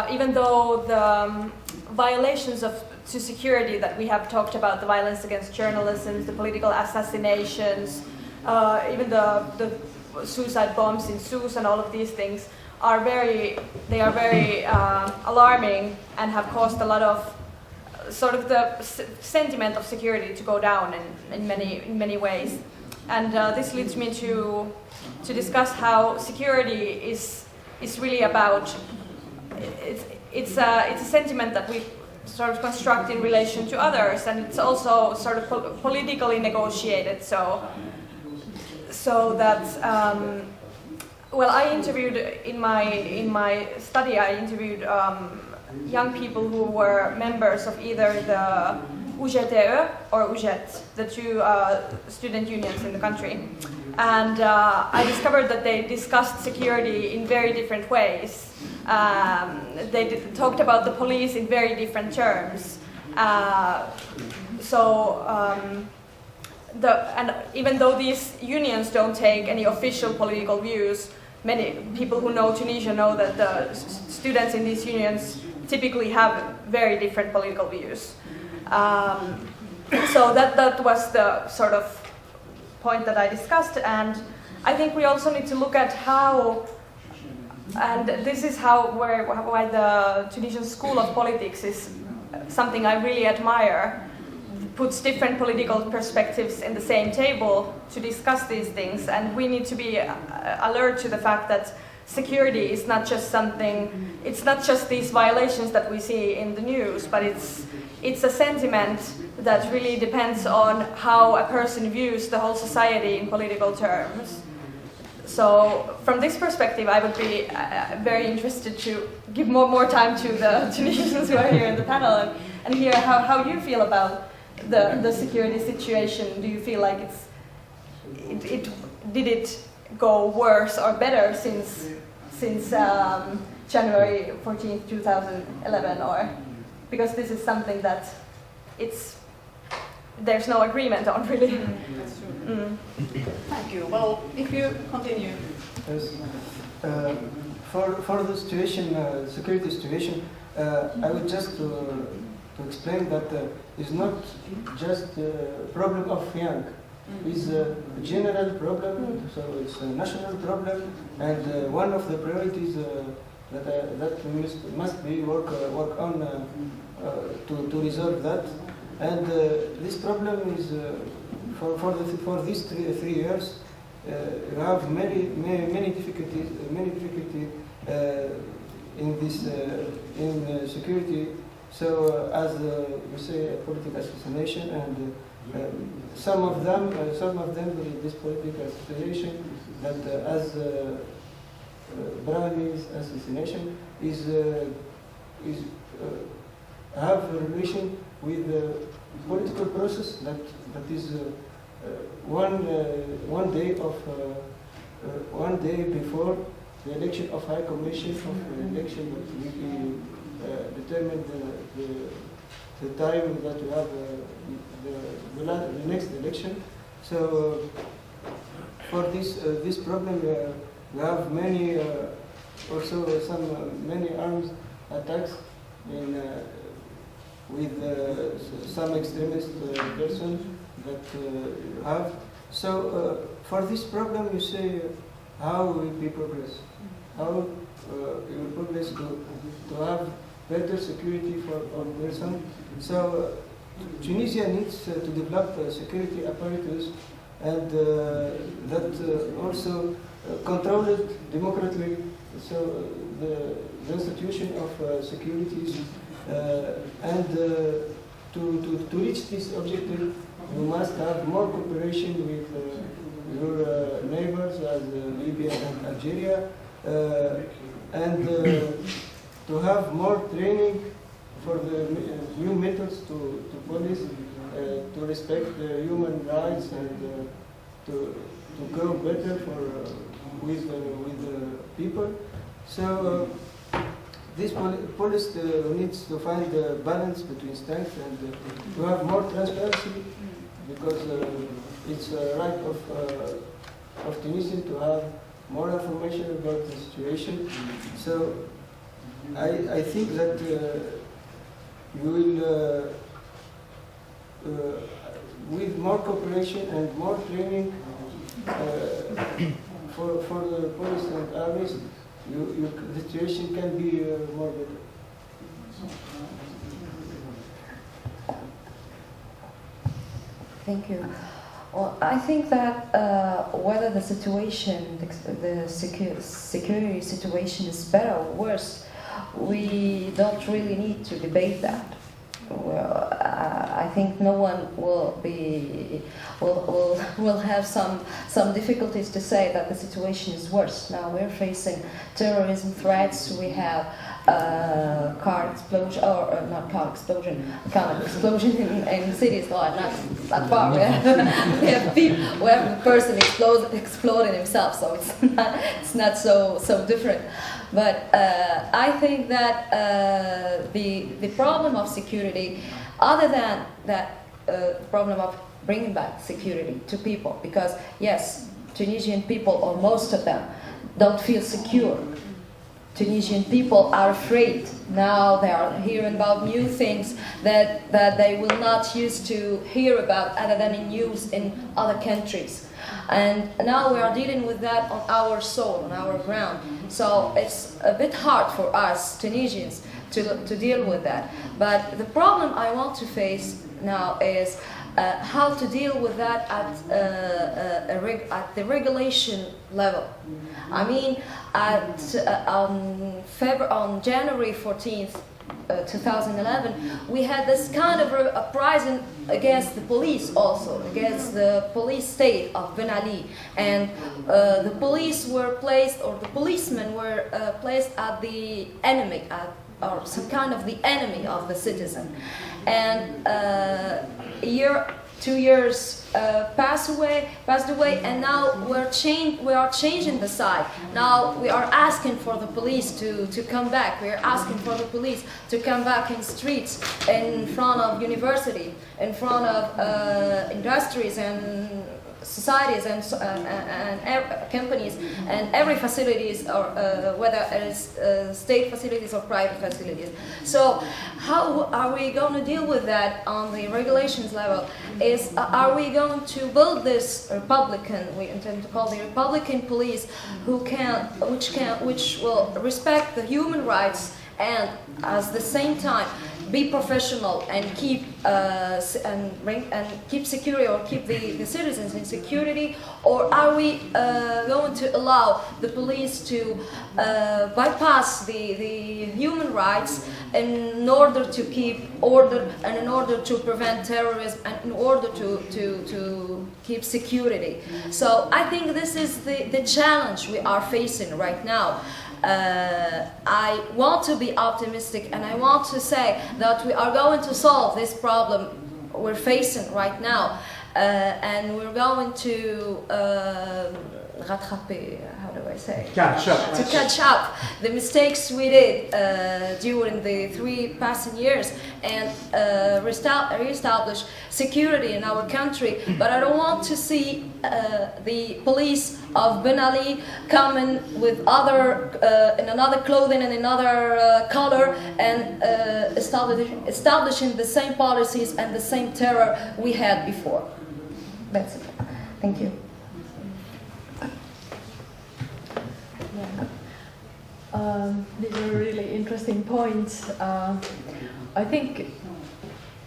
I: even though the violations to security that we have talked about, the violence against journalism, the political assassinations, even the suicide bombs in zoos and all of these things are very alarming, and have caused a lot of sort of the sentiment of security to go down in many ways. And this leads me to discuss how security is really about, it's a sentiment that we sort of construct in relation to others, and it's also sort of politically negotiated. So that well, I interviewed in my study. I interviewed young people who were members of either the UGTE or UGT, the two student unions in the country, and I discovered that they discussed security in very different ways. They talked about the police in very different terms. And even though these unions don't take any official political views, many people who know Tunisia know that the students in these unions typically have very different political views. So that was the sort of point that I discussed, and I think we also need to look at how, and this is why the Tunisian School of Politics is something I really admire, puts different political perspectives in the same table to discuss these things, and we need to be alert to the fact that security is not just it's not just these violations that we see in the news, but it's a sentiment that really depends on how a person views the whole society in political terms. So from this perspective, I would be very interested to give more time to the Tunisians who are here in the panel and hear how you feel about the security situation. Do you feel like go worse or better since January 14th, 2011, or because this is something that there's no agreement on, really.
D: That's true. Thank you. Well, if you continue.
F: Yes. For the situation, security situation, I would just to explain that it's not just a problem of young. It's a general problem, so it's a national problem, and one of the priorities that we must be work on to resolve that. And this problem is for these three years. You have many difficulties in this in security. So as we say, political assassination, and some of them this political assassination that as Brahmi's assassination is have a relation with the political process that is one day before the election of High Commission of the election will be determine the time that we have the next election. So for this problem we have many also many armed attacks in with some extremist person that have. So for this problem, you say how will we progress? How we will progress to have better security for all person. So Tunisia needs to develop security apparatus and that also controlled democratically. So the institution of securities and to reach this objective, you must have more cooperation with your neighbors as Libya and Algeria, and to have more training for the new methods to police, to respect the human rights and to go better with the people. So this police needs to find the balance between strength and to have more transparency, because it's a right of Tunisian to have more information about the situation. So I think that you will, with more cooperation and more training for the police and armies, the situation can be more better.
E: Thank you. Well, I think that whether the situation, the security situation is better or worse, we don't really need to debate that. Well, I think no one will have some difficulties to say that the situation is worse. Now we're facing terrorism threats. We have car explosion, or not car explosion, car explosion in cities. No, not far. We have a person exploding himself, so it's not so different. But I think that the problem of security, other than that problem of bringing back security to people, because yes, Tunisian people, or most of them, don't feel secure. Tunisian people are afraid. Now they are hearing about new things that they will not used to hear about other than in news in other countries. And now we are dealing with that on our soul, on our ground. So it's a bit hard for us Tunisians to deal with that. But the problem I want to face now is how to deal with that at the regulation level. I mean, on January 14th, 2011, we had this kind of uprising against the police, also against the police state of Ben Ali, and the police were placed, or the policemen were placed at the enemy, or some kind of the enemy of the citizen. And a year 2 years passed away, and now we are changing the side. Now we are asking for the police to come back. We are asking for the police to come back in streets, in front of university, in front of industries and societies and companies and every facilities, or whether it is state facilities or private facilities. So how are we going to deal with that on the regulations level? Are we going to build this Republican, we intend to call the Republican police, which will respect the human rights and at the same time be professional and keep keep security, or keep the citizens in security? Or are we going to allow the police to bypass the human rights in order to keep order and in order to prevent terrorism and in order to keep security? So I think this is the challenge we are facing right now. I want to be optimistic, and I want to say that we are going to solve this problem we're facing right now, and we're going to rattraper, how do I say?
H: Catch up.
E: To catch up the mistakes we did during the 3 passing years and reestablish security in our country. But I don't want to see the police of Ben Ali coming with in another clothing and another color and establishing the same policies and the same terror we had before. That's it. Thank you.
G: These are really interesting points. I think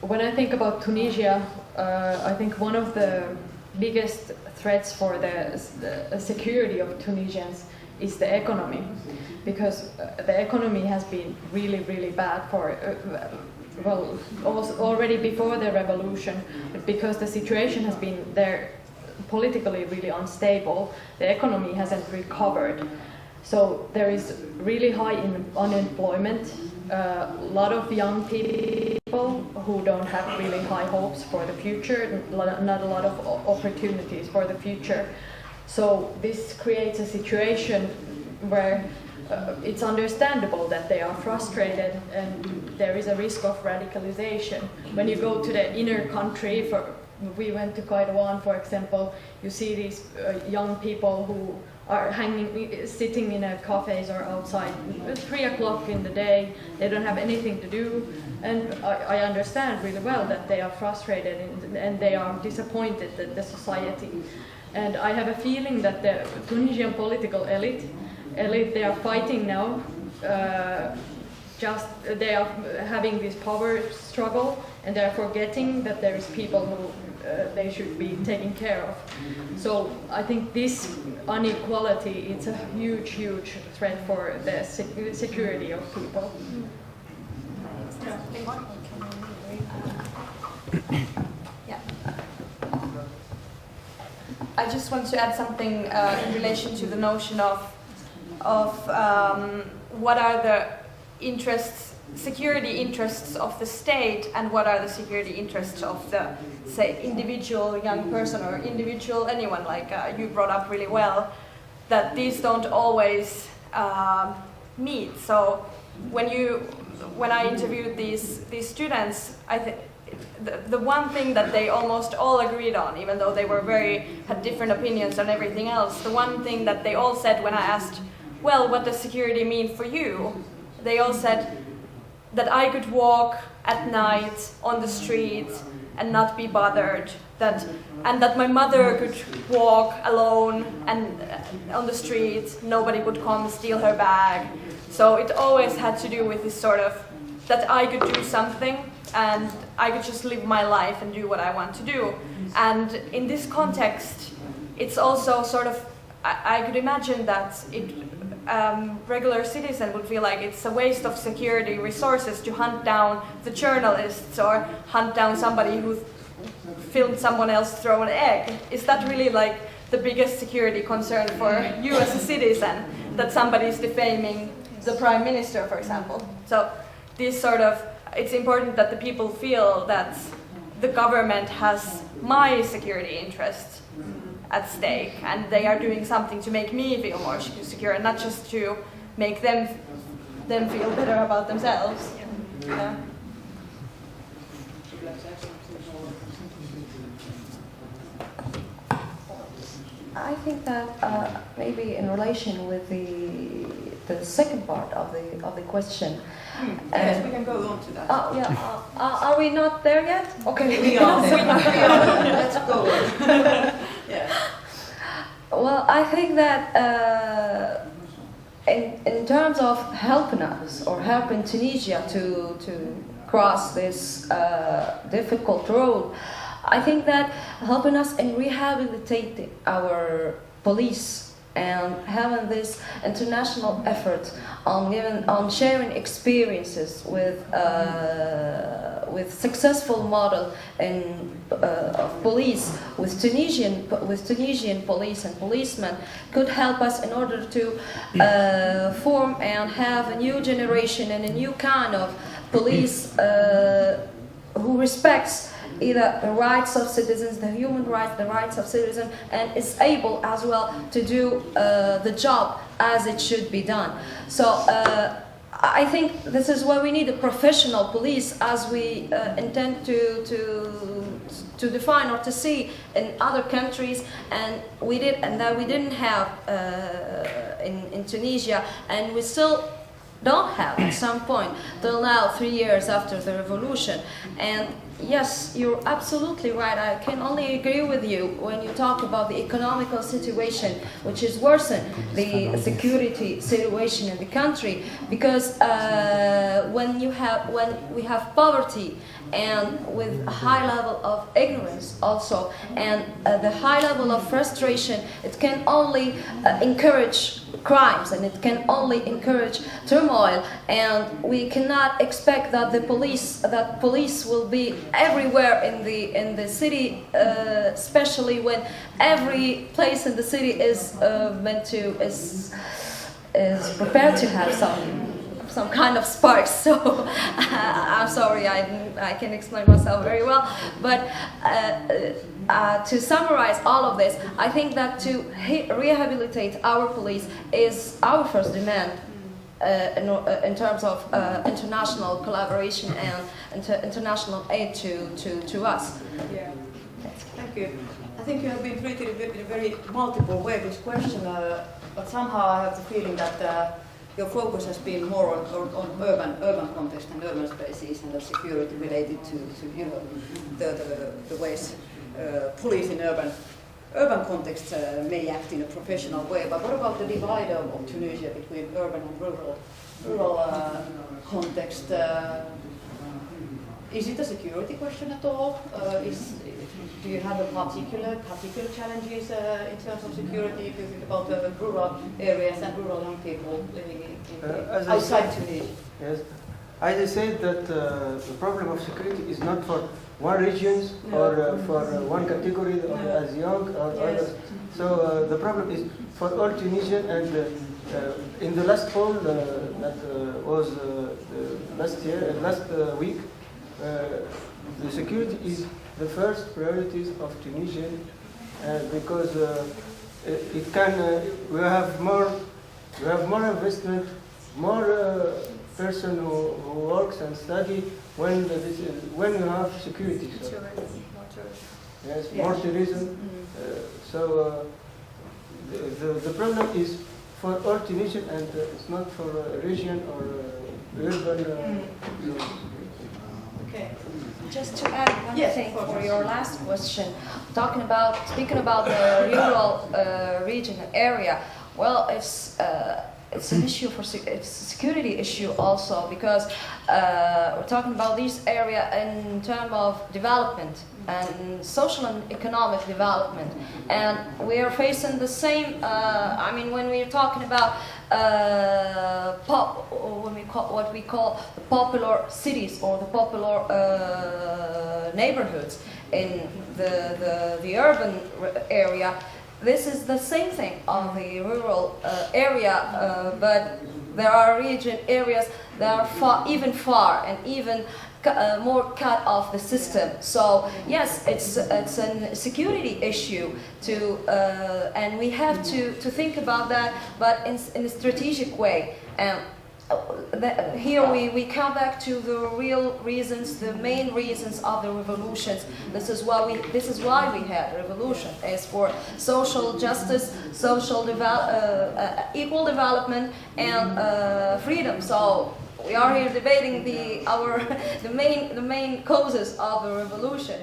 G: when I think about Tunisia, I think one of the biggest threats for the security of Tunisians is the economy, because the economy has been really, really bad for, already before the revolution, but because the situation has been there politically really unstable, the economy hasn't recovered. So there is really high unemployment, a lot of young people who don't have really high hopes for the future, not a lot of opportunities for the future. So this creates a situation where it's understandable that they are frustrated and there is a risk of radicalization. When you go to the inner country, we went to Kairouan, for example, you see these young people who are sitting in a cafes or outside at 3 o'clock in the day. They don't have anything to do, and I understand really well that they are frustrated and they are disappointed at the society. And I have a feeling that the Tunisian political elite, they are fighting now. They are having this power struggle, and they are forgetting that there is people who they should be taken care of. So I think this inequality, it's a huge, huge threat for the security of people.
I: Yeah. I just want to add something in relation to the notion of what are the security interests of the state and what are the security interests of the, say, individual young person or individual anyone, like you brought up really well, that these don't always meet. So when I interviewed these students, I think the one thing that they almost all agreed on, even though they had different opinions on everything else, the one thing that they all said when I asked, well, what does security mean for you? They all said that I could walk at night on the street and not be bothered, and that my mother could walk alone and on the street, nobody would come steal her bag. So it always had to do with this sort of, that I could do something and I could just live my life and do what I want to do. And in this context, it's also sort of, I could imagine that regular citizen would feel like it's a waste of security resources to hunt down the journalists or hunt down somebody who filmed someone else throw an egg. Is that really like the biggest security concern for you as a citizen, that somebody is defaming the prime minister, for example? So this sort of, it's important that the people feel that the government has my security interests at stake, and they are doing something to make me feel more secure, and not just to make them feel better about themselves. Yeah.
E: I think that maybe in relation with the second part of the question.
D: Yes, we can go on to that.
E: Are we not there yet? Okay,
D: we are there. Let's go. Yeah.
E: Well, I think that in terms of helping us or helping Tunisia to cross this difficult road, I think that helping us in rehabilitating our police and having this international effort on sharing experiences with successful model of police with Tunisian police and policemen could help us in order to form and have a new generation and a new kind of police who respects either the rights of citizens, the human rights, the rights of citizens, and is able as well to do the job as it should be done. So I think this is why we need a professional police, as we intend to define or to see in other countries, and that we didn't have in Tunisia, and we still don't have at some point till now, 3 years after the revolution. And yes, you're absolutely right. I can only agree with you when you talk about the economical situation, which is worsened the security situation in the country, because when we have poverty and with a high level of ignorance also, and the high level of frustration, it can only encourage crimes, and it can only encourage turmoil, and we cannot expect that police will be everywhere in the city, especially when every place in the city is prepared to have some kind of sparks. So I'm sorry, I can explain myself very well, but to summarize all of this, I think that to rehabilitate our police is our first demand in terms of international collaboration and international aid to us.
D: Yeah. Thank you. I think you have been treated in a very multiple way this question, but somehow I have the feeling that your focus has been more on urban context and urban spaces and the security related to the ways police in urban contexts may act in a professional way. But what about the divide of Tunisia between urban and rural context? Is it a security question at all? Do you have a particular challenges in terms of security if you think about the rural areas and rural young people living outside Tunisia?
F: Yes, I said that the problem of security is not for one region or for one category as young or others. So the problem is for all Tunisian, and in the last poll that was last week, the security is the first priorities of Tunisian, because it can we have more investment, more person who works and study when you have security. So. Yes, more tourism. So the problem is for all Tunisian, and it's not for a region or urban.
D: Okay.
E: Just to add one thing for your last question, speaking about the rural region and area. Well, it's an issue it's a security issue also, because we're talking about this area in terms of development and social and economic development, and we are facing the same. When we're talking about what we call the popular cities or the popular neighborhoods in the urban area. This is the same thing on the rural area, but there are areas that are far and even more cut off the system. So yes, it's a security issue and we have to think about that, but in a strategic way. Here we come back to the real reasons, the main reasons of the revolutions. This is why we had revolution, is for social justice, social equal development, and freedom. So we are here debating the main causes of the revolution.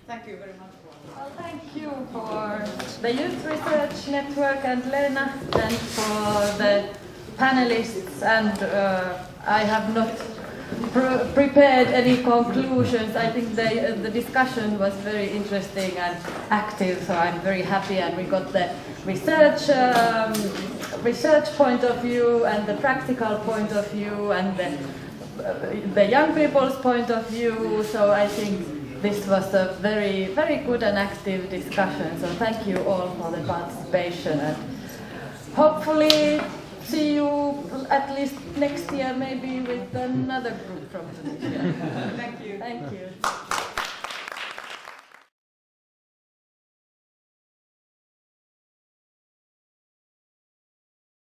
D: Thank you very much.
G: Well, thank you for the Youth Research Network and Lena, and for the panelists, and I have not prepared any conclusions. I think the discussion was very interesting and active, so I'm very happy, and we got the research point of view and the practical point of view and the young people's point of view, so I think this was a very, very good and active discussion, so thank you all for the participation, and hopefully see you at least next year, maybe with another group from Tunisia.
D: Thank you.
G: Thank you.